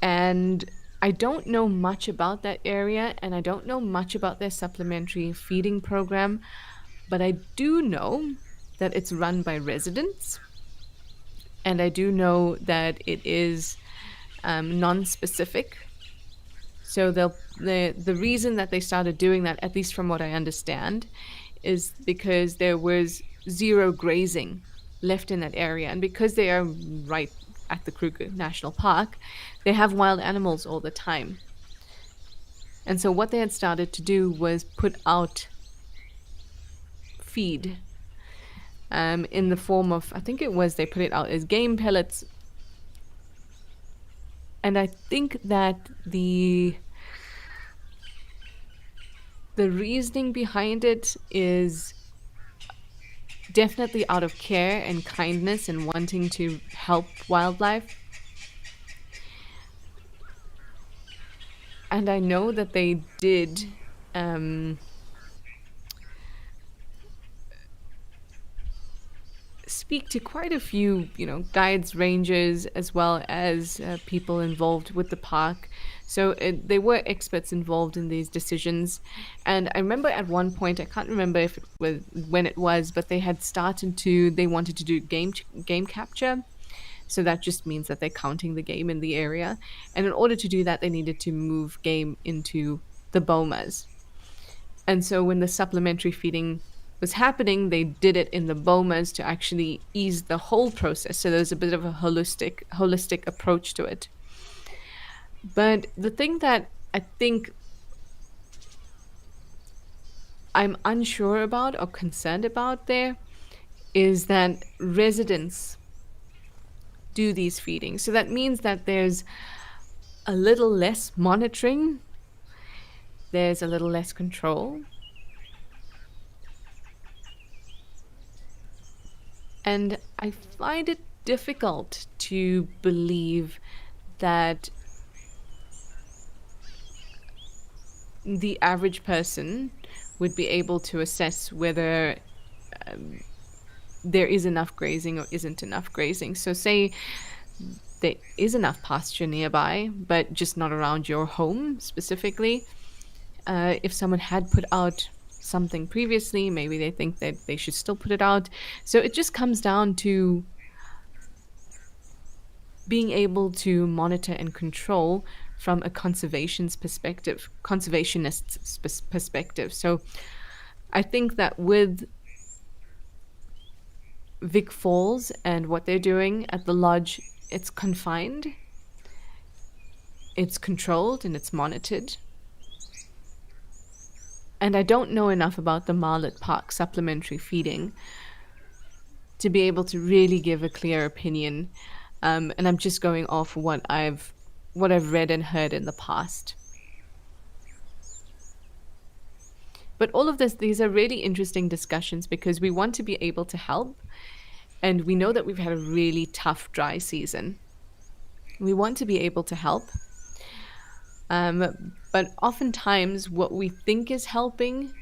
and I don't know much about that area, and I don't know much about their supplementary feeding program, but I do know that it's run by residents, and I do know that it is non-specific. So the reason that they started doing that, at least from what I understand, is because there was zero grazing left in that area, and because they are right at the Kruger National Park, they have wild animals all the time. And so what they had started to do was put out feed in the form of, I think it was, they put it out as game pellets. And I think that the reasoning behind it is definitely out of care and kindness and wanting to help wildlife. And I know that they did speak to quite a few, guides, rangers, as well as people involved with the park. So they were experts involved in these decisions. And I remember at one point, I can't remember if it was when it was, but they had they wanted to do game capture. So that just means that they're counting the game in the area. And in order to do that, they needed to move game into the bomas. And so when the supplementary feeding was happening, they did it in the bomas to actually ease the whole process. So there's a bit of a holistic approach to it. But the thing that I think I'm unsure about or concerned about there is that residents do these feedings. So that means that there's a little less monitoring, there's a little less control. And I find it difficult to believe that the average person would be able to assess whether there is enough grazing or isn't enough grazing. So say there is enough pasture nearby, but just not around your home specifically. If someone had put out something previously, maybe they think that they should still put it out. So it just comes down to being able to monitor and control from a conservationist's perspective. So I think that with Vic Falls and what they're doing at the lodge, it's confined, it's controlled, and it's monitored. And I don't know enough about the Marloth Park supplementary feeding to be able to really give a clear opinion. And I'm just going off what I've read and heard in the past. But all of these are really interesting discussions because we want to be able to help. And we know that we've had a really tough dry season. We want to be able to help. But oftentimes what we think is helping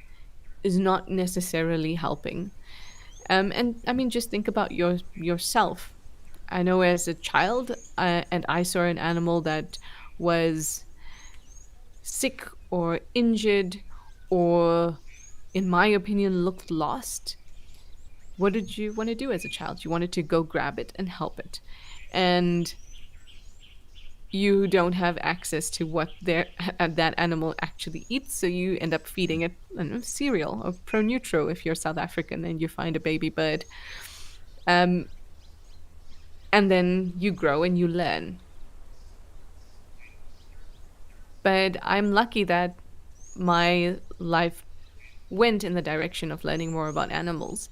is not necessarily helping. And I mean, just think about yourself. I know as a child, and I saw an animal that was sick or injured, or, in my opinion, looked lost. What did you want to do as a child? You wanted to go grab it and help it. And you don't have access to what that animal actually eats, so you end up feeding it, I don't know, cereal or pro-neutral if you're South African and you find a baby bird. Um, and then you grow and you learn. But I'm lucky that my life went in the direction of learning more about animals.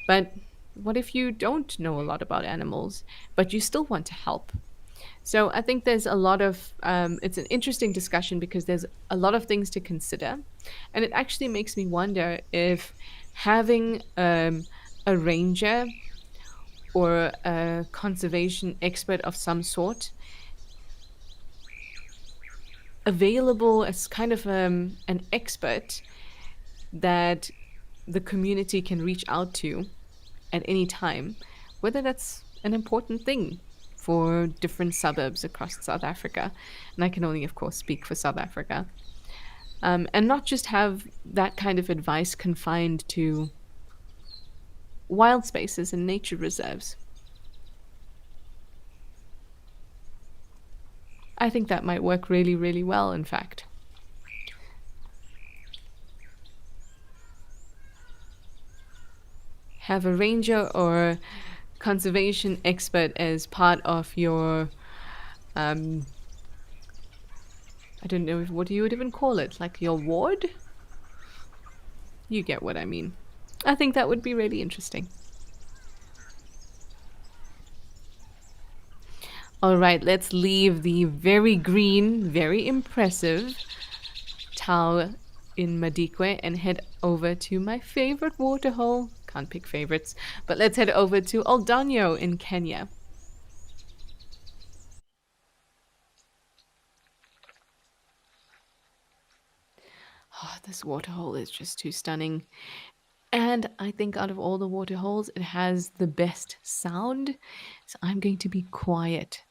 But what if you don't know a lot about animals, but you still want to help? So I think there's a lot of, it's an interesting discussion because there's a lot of things to consider. And it actually makes me wonder if having a ranger or a conservation expert of some sort available as kind of an expert that the community can reach out to at any time, whether that's an important thing for different suburbs across South Africa. And I can only, of course, speak for South Africa. And not just have that kind of advice confined to wild spaces and nature reserves. I think that might work really, really well, in fact. Have a ranger or conservation expert as part of your, um, I don't know what you would even call it, like your ward? You get what I mean. I think that would be really interesting. All right, let's leave the very green, very impressive Tau in Madikwe and head over to my favorite waterhole. Can't pick favorites, but let's head over to Oldonyo in Kenya. Oh, this waterhole is just too stunning. And I think out of all the waterholes, it has the best sound. So I'm going to be quiet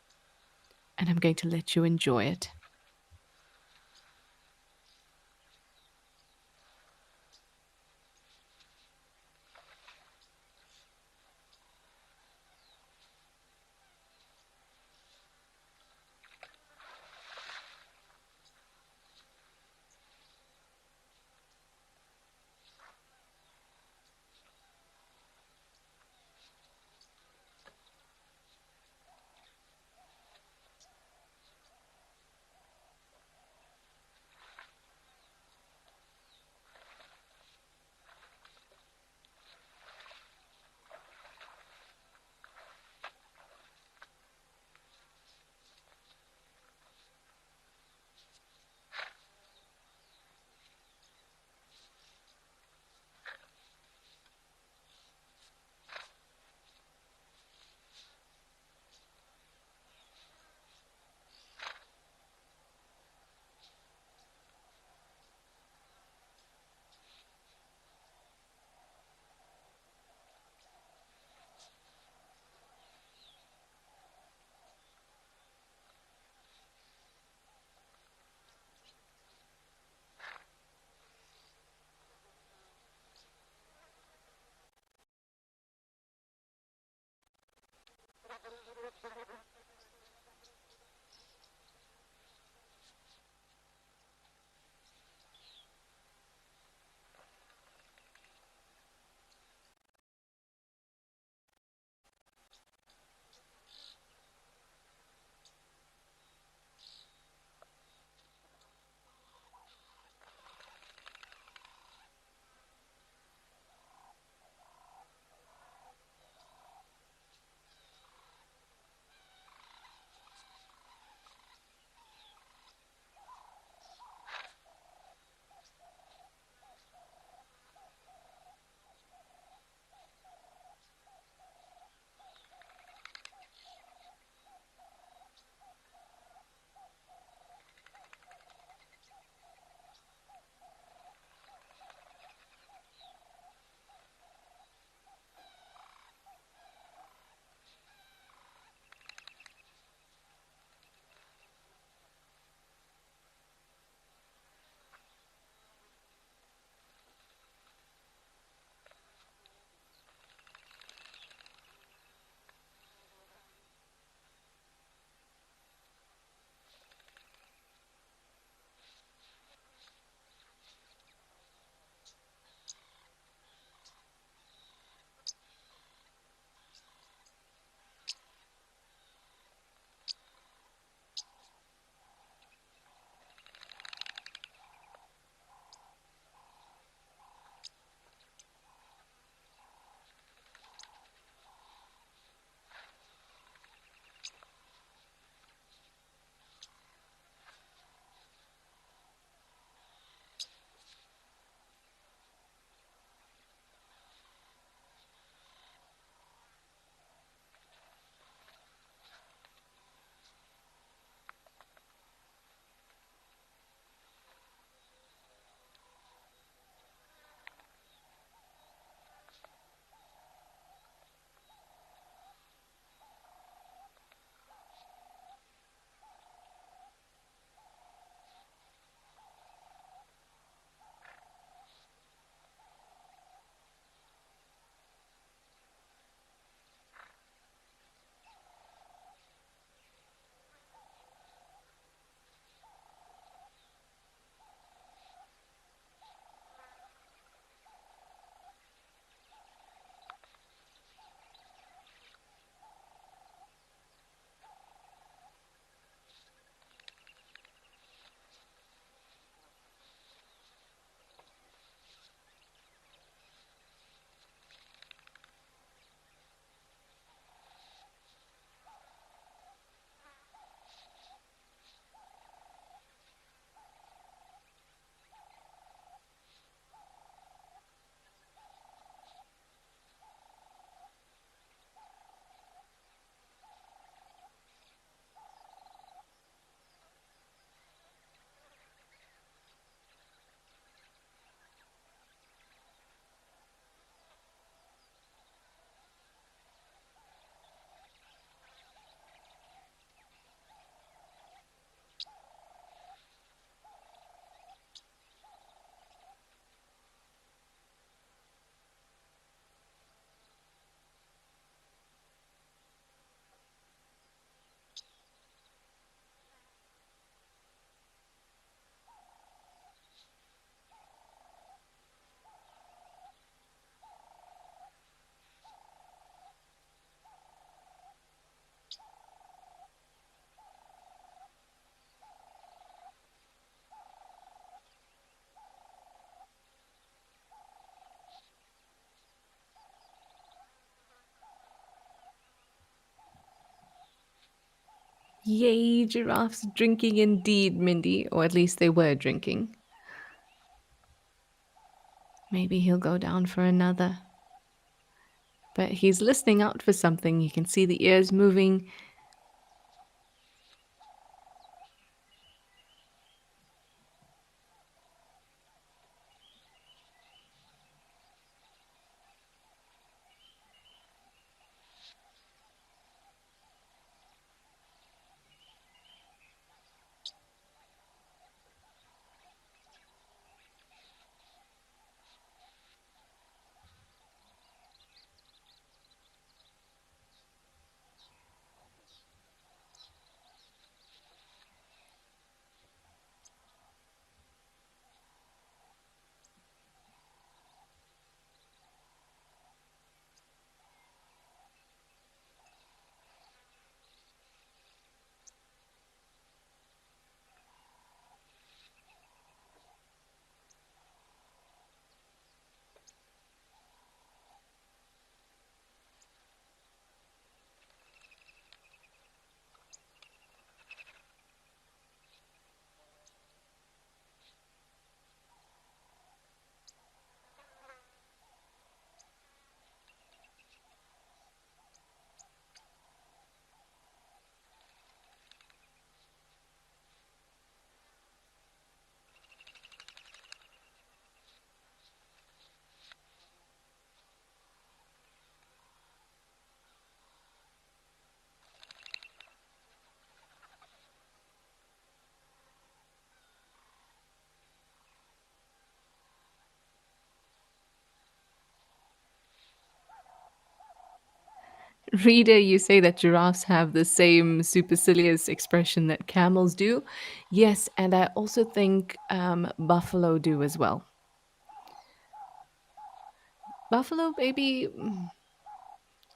and I'm going to let you enjoy it. Yay, giraffes drinking indeed, Mindy. Or at least they were drinking. Maybe he'll go down for another. But he's listening out for something. You can see the ears moving. Reader, you say that giraffes have the same supercilious expression that camels do. Yes, and I also think buffalo do as well. Buffalo, maybe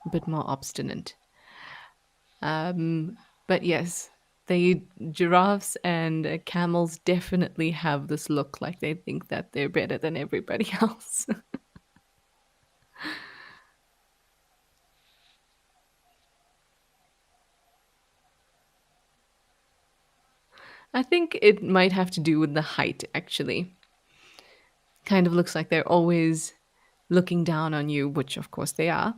a bit more obstinate. But yes, they giraffes and camels definitely have this look like they think that they're better than everybody else. I think it might have to do with the height, actually. Kind of looks like they're always looking down on you, which of course they are.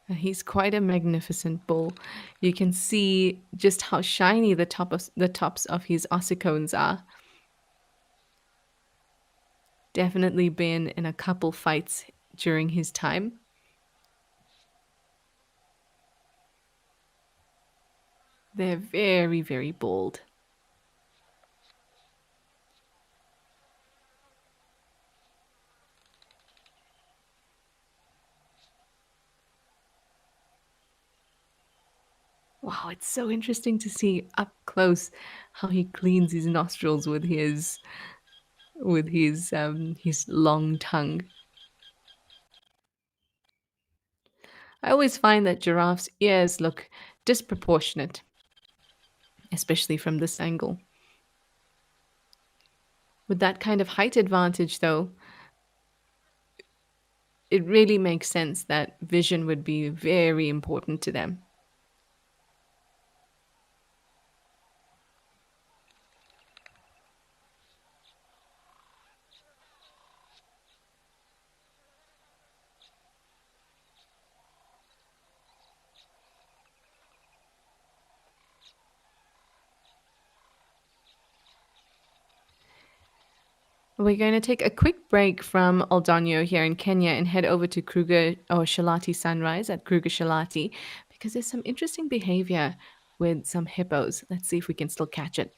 He's quite a magnificent bull. You can see just how shiny the tops of his ossicones are. Definitely been in a couple fights during his time. They're very, very bold. Wow, it's so interesting to see up close how he cleans his nostrils with his long tongue. I always find that giraffes' ears look disproportionate, especially from this angle. With that kind of height advantage, though, it really makes sense that vision would be very important to them. We're going to take a quick break from Aldonio here in Kenya and head over to Kruger or Shalati Sunrise at Kruger Shalati because there's some interesting behavior with some hippos. Let's see if we can still catch it.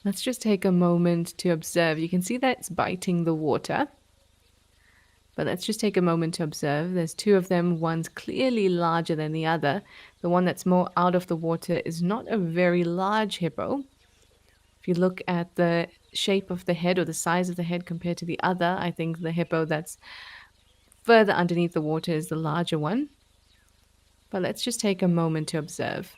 Let's just take a moment to observe. You can see that it's biting the water. But let's just take a moment to observe. There's two of them. One's clearly larger than the other. The one that's more out of the water is not a very large hippo. If you look at the shape of the head or the size of the head compared to the other, I think the hippo that's further underneath the water is the larger one. But let's just take a moment to observe.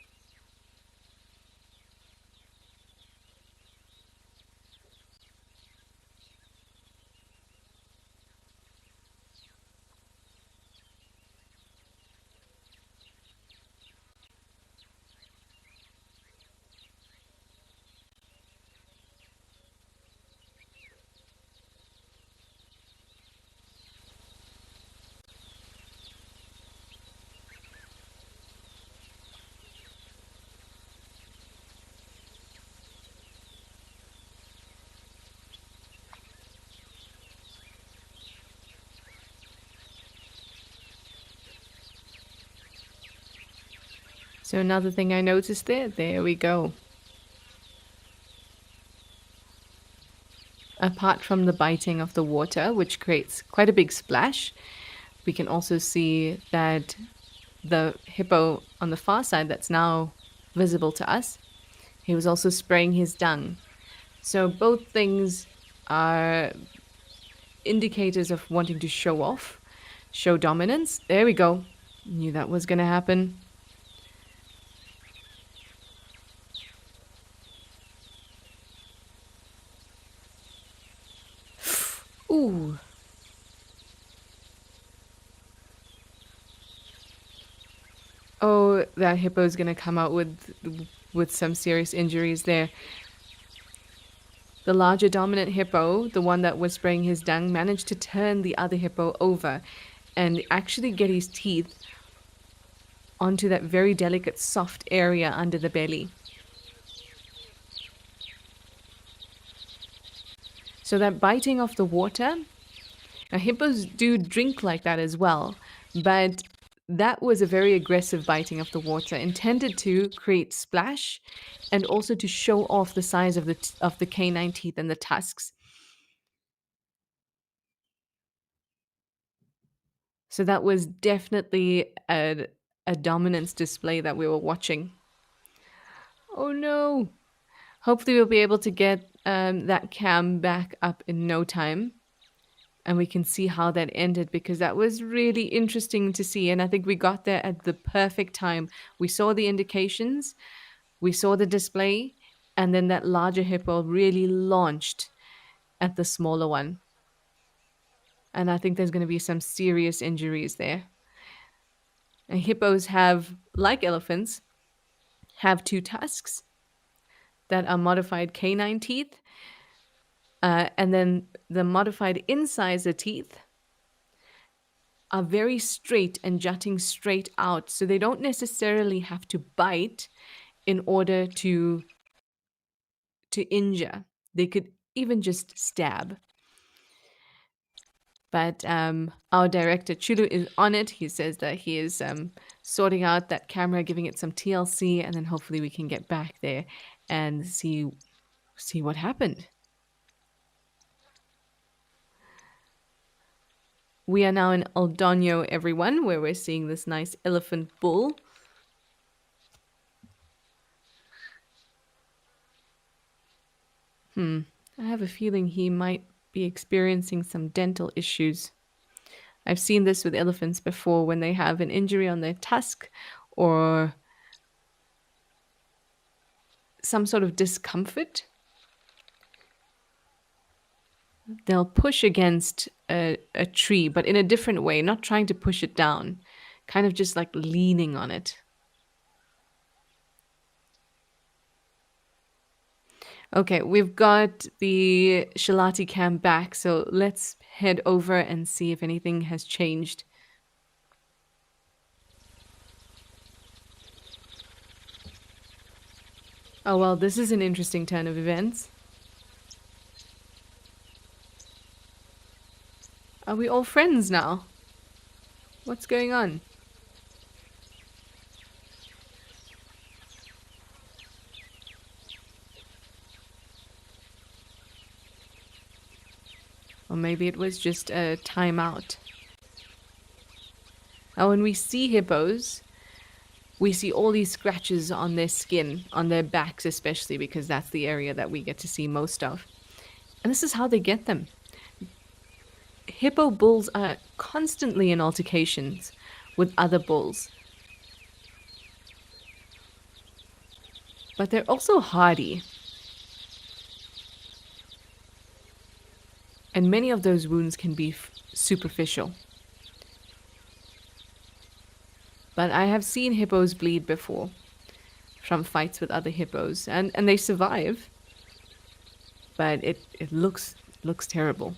So another thing I noticed there we go. Apart from the biting of the water, which creates quite a big splash, we can also see that the hippo on the far side that's now visible to us, he was also spraying his dung. So both things are indicators of wanting to show off, show dominance. There we go. Knew that was going to happen. Ooh. Oh, that hippo's going to come out with some serious injuries there. The larger dominant hippo, the one that was spraying his dung, managed to turn the other hippo over and actually get his teeth onto that very delicate, soft area under the belly. So that biting of the water, now hippos do drink like that as well, but that was a very aggressive biting of the water, intended to create splash and also to show off the size of the canine teeth and the tusks. So that was definitely a dominance display that we were watching. Oh no! Hopefully we'll be able to get that cam back up in no time. And we can see how that ended, because that was really interesting to see. And I think we got there at the perfect time. We saw the indications, we saw the display, and then that larger hippo really launched at the smaller one. And I think there's going to be some serious injuries there. And hippos have, like elephants, have two tusks that are modified canine teeth. And then the modified incisor teeth are very straight and jutting straight out. So they don't necessarily have to bite in order to injure. They could even just stab. But our director Chulu is on it. He says that he is sorting out that camera, giving it some TLC, and then hopefully we can get back there and see what happened. We are now in Aldonio, everyone, where we're seeing this nice elephant bull. I have a feeling he might be experiencing some dental issues. I've seen this with elephants before when they have an injury on their tusk or some sort of discomfort. They'll push against a tree, but in a different way, not trying to push it down, kind of just like leaning on it. Okay, we've got the Shalati cam back, so let's head over and see if anything has changed. Oh, well, this is an interesting turn of events. Are we all friends now? What's going on? Or maybe it was just a timeout. Now, when we see hippos, we see all these scratches on their skin, on their backs especially, because that's the area that we get to see most of. And this is how they get them. Hippo bulls are constantly in altercations with other bulls. but they're also hardy. And many of those wounds can be superficial. But I have seen hippos bleed before from fights with other hippos, and they survive, but it looks terrible.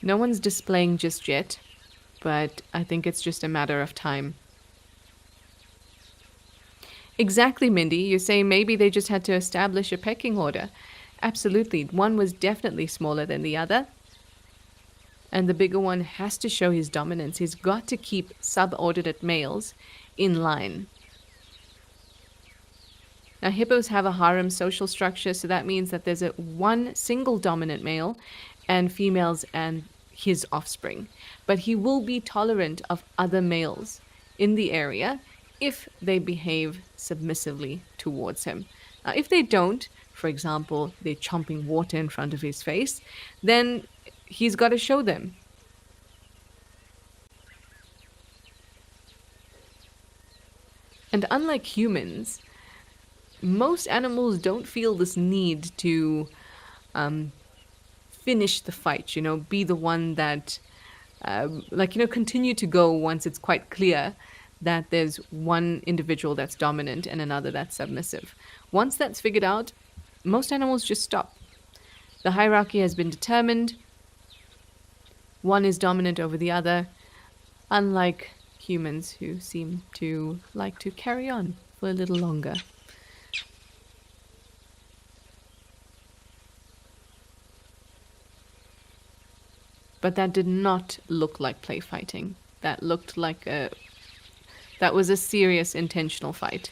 No one's displaying just yet, but I think it's just a matter of time. Exactly, Mindy. You say maybe they just had to establish a pecking order. Absolutely. One was definitely smaller than the other, and the bigger one has to show his dominance. He's got to keep subordinate males in line. Now, hippos have a harem social structure, so that means that there's a one single dominant male and females and his offspring. But he will be tolerant of other males in the area if they behave submissively towards him. Now, if they don't, for example, they're chomping water in front of his face, then he's got to show them. And unlike humans, most animals don't feel this need to um, finish the fight, be the one that, continue to go once it's quite clear that there's one individual that's dominant and another that's submissive. Once that's figured out, most animals just stop. The hierarchy has been determined. One is dominant over the other, unlike humans who seem to like to carry on for a little longer. But that did not look like play fighting. That looked like that was a serious intentional fight.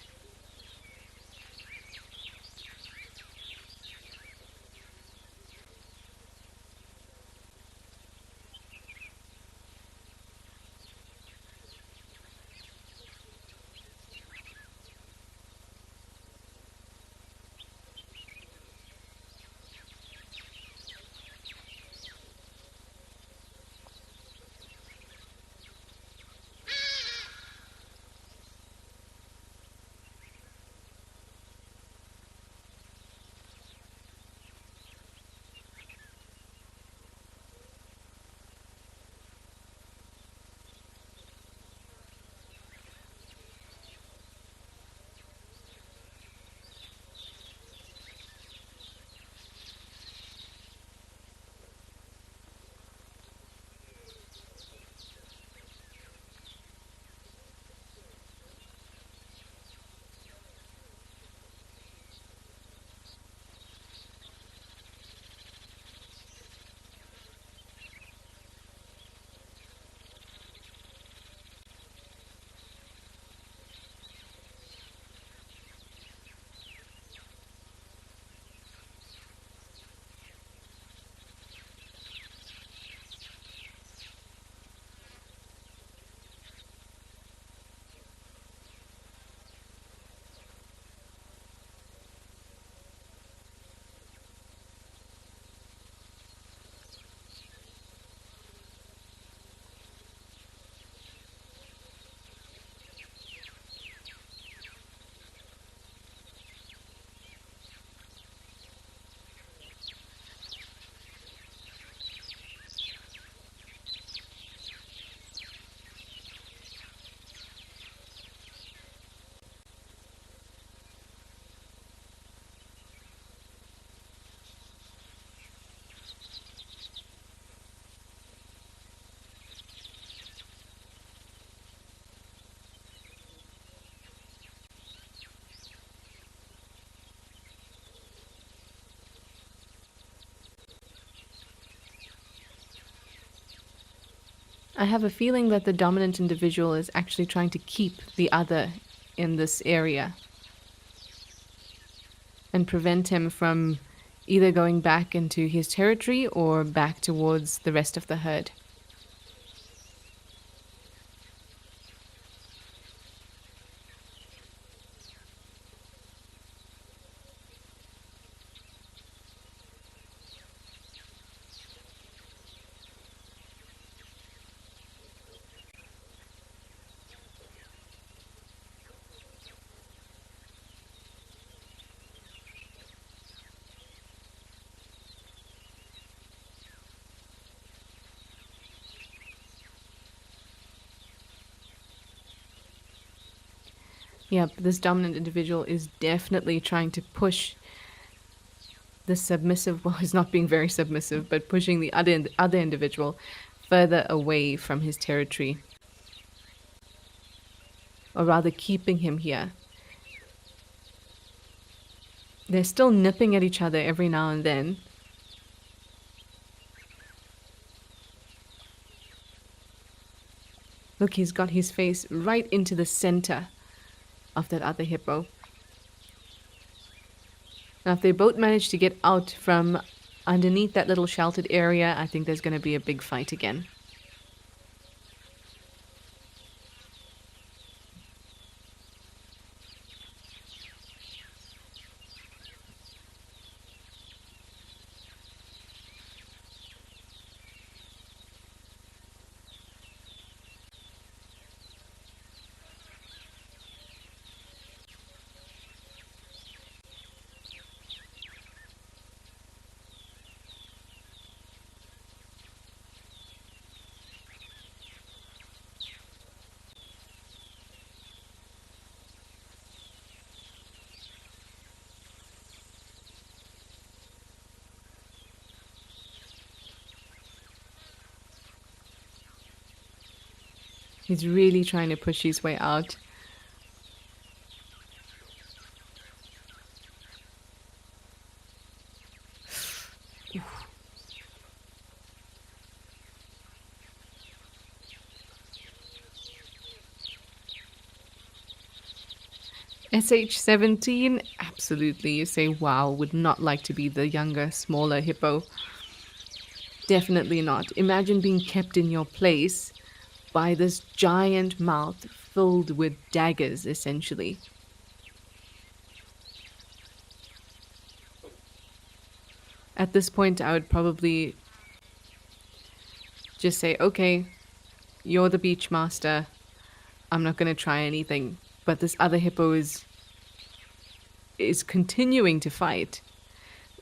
I have a feeling that the dominant individual is actually trying to keep the other in this area and prevent him from either going back into his territory or back towards the rest of the herd. Yep, this dominant individual is definitely trying to push the submissive, well, he's not being very submissive, but pushing the other individual further away from his territory, or rather keeping him here. They're still nipping at each other every now and then. Look, he's got his face right into the center of that other hippo. Now, if they both manage to get out from underneath that little sheltered area, I think there's going to be a big fight again. He's really trying to push his way out. SH17, absolutely. You say, wow, would not like to be the younger, smaller hippo. Definitely not. Imagine being kept in your place by this giant mouth filled with daggers, essentially. At this point, I would probably just say, okay, you're the beach master. I'm not going to try anything. But this other hippo is continuing to fight.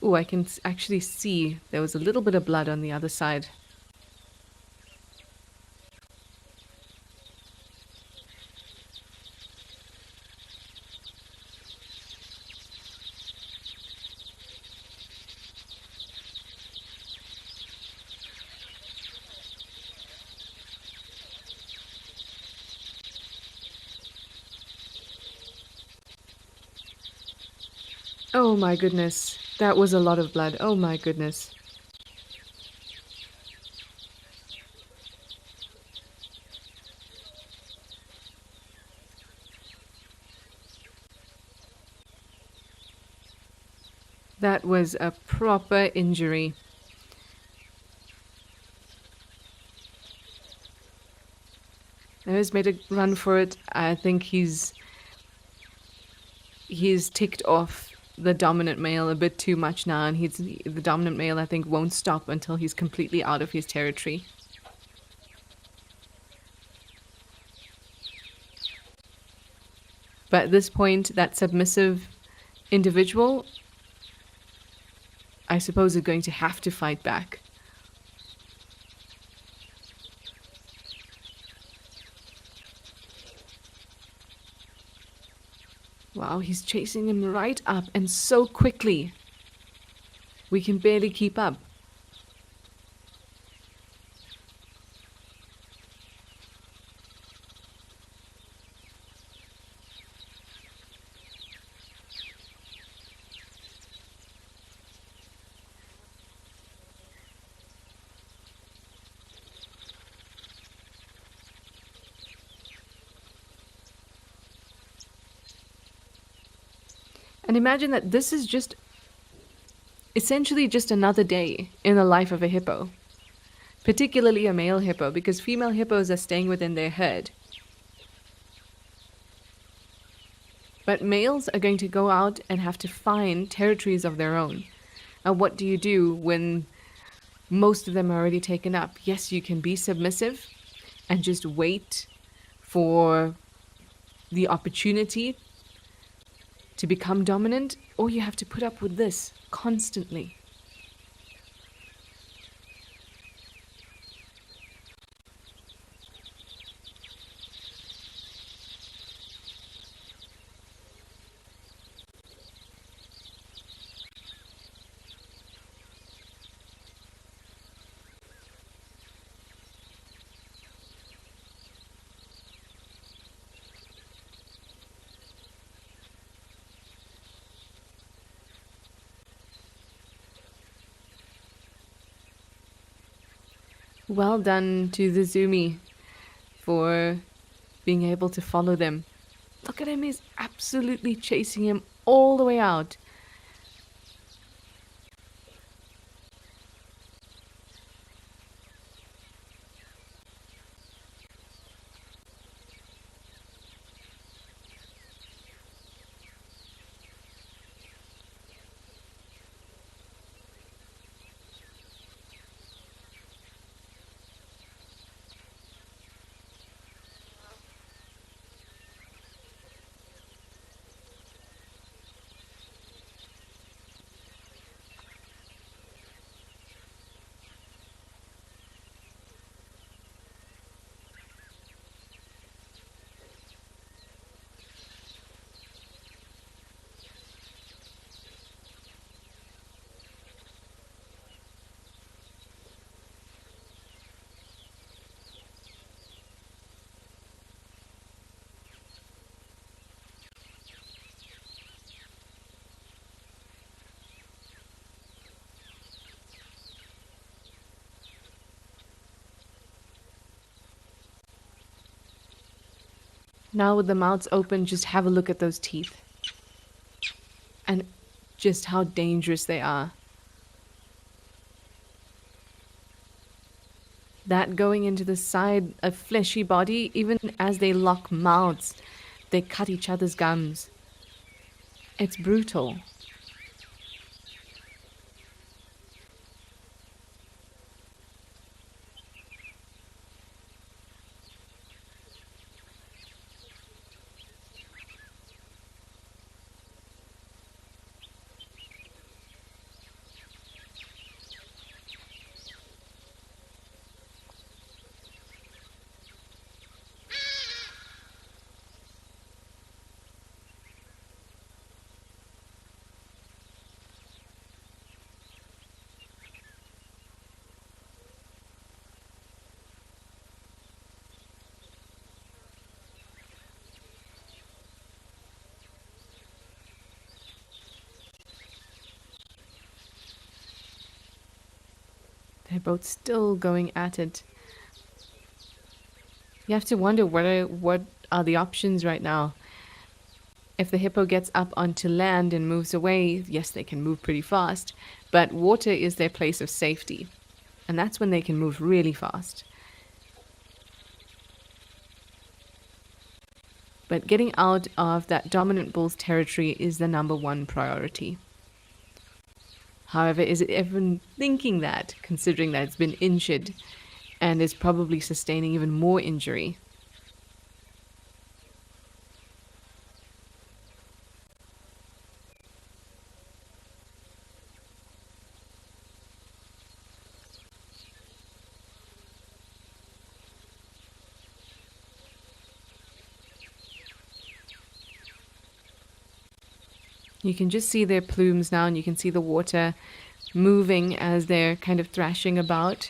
Oh, I can actually see there was a little bit of blood on the other side. Oh my goodness. That was a lot of blood. Oh my goodness. That was a proper injury. Now he's made a run for it. I think he's ticked off the dominant male a bit too much now, and the dominant male, I think, won't stop until he's completely out of his territory. But at this point, that submissive individual, I suppose, is going to have to fight back. Wow, he's chasing him right up, and so quickly. We can barely keep up. And imagine that this is just essentially just another day in the life of a hippo, particularly a male hippo, because female hippos are staying within their herd. But males are going to go out and have to find territories of their own. Now, what do you do when most of them are already taken up? Yes, you can be submissive and just wait for the opportunity to become dominant, or you have to put up with this constantly. Well done to the Zumi for being able to follow them. Look at him, he's absolutely chasing him all the way out. Now with the mouths open, just have a look at those teeth. And just how dangerous they are. That going into the side, a fleshy body, even as they lock mouths, they cut each other's gums. It's brutal. They're both still going at it. You have to wonder what are the options right now. If the hippo gets up onto land and moves away, yes, they can move pretty fast, but water is their place of safety. And that's when they can move really fast. But getting out of that dominant bull's territory is the #1 priority. However, is it even thinking that, considering that it's been injured and is probably sustaining even more injury? You can just see their plumes now, and you can see the water moving as they're kind of thrashing about.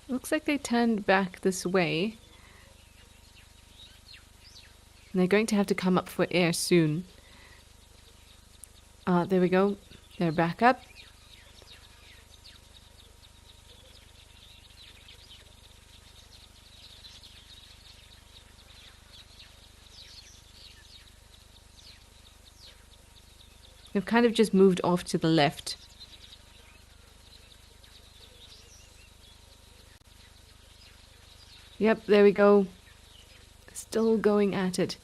Looks like they turned back this way. And they're going to have to come up for air soon. There we go. They're back up. They've kind of just moved off to the left. Yep, there we go. Still going at it.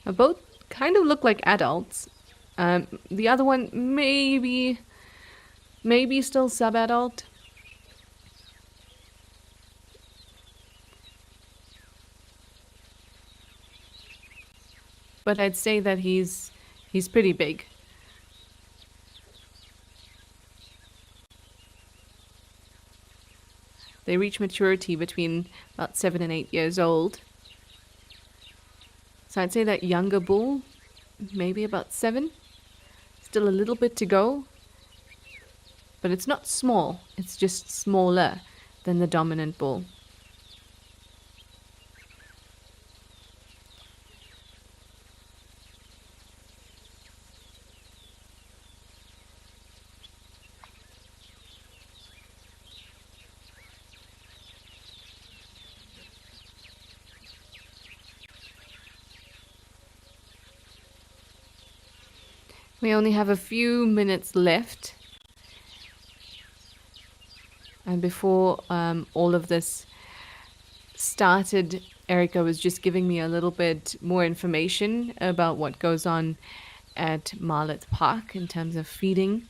Both kind of look like adults. The other one maybe still sub-adult. But I'd say that he's pretty big. They reach maturity between about 7 and 8 years old. So I'd say that younger bull, maybe about 7. Still a little bit to go, but it's not small. It's just smaller than the dominant bull. We only have a few minutes left. And before all of this started, Erica was just giving me a little bit more information about what goes on at Marlet Park in terms of feeding.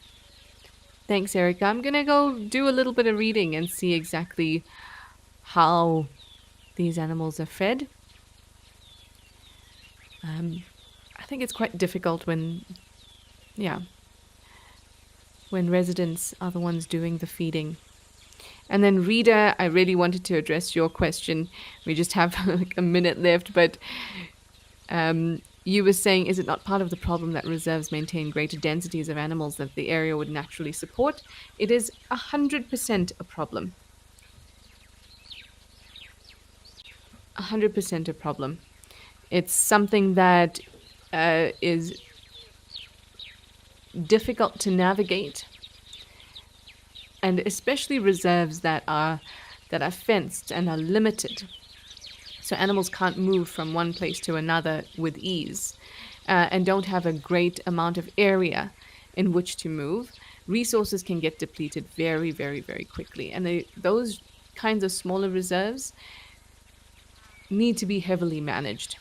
Thanks, Erica. I'm going to go do a little bit of reading and see exactly how these animals are fed. I think it's quite difficult when residents are the ones doing the feeding. And then Rita, I really wanted to address your question. We just have like a minute left, but you were saying, is it not part of the problem that reserves maintain greater densities of animals that the area would naturally support? It is 100% a problem. 100% a problem. It's something that is difficult to navigate, and especially reserves that are fenced and are limited. So animals can't move from one place to another with ease, and don't have a great amount of area in which to move. Resources can get depleted very, very, very quickly. And those kinds of smaller reserves need to be heavily managed.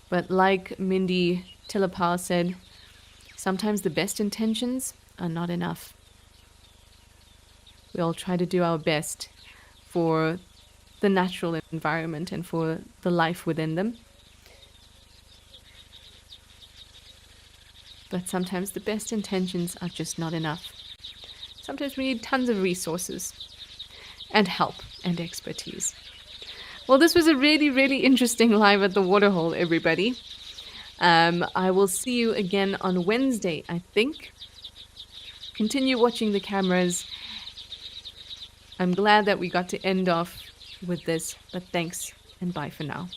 But like Mindy Tillapau said, sometimes the best intentions are not enough. We all try to do our best for the natural environment and for the life within them. But sometimes the best intentions are just not enough. Sometimes we need tons of resources and help and expertise. Well, this was a really, really interesting live at the Waterhole, everybody. I will see you again on Wednesday, I think. Continue watching the cameras. I'm glad that we got to end off with this, but thanks and bye for now.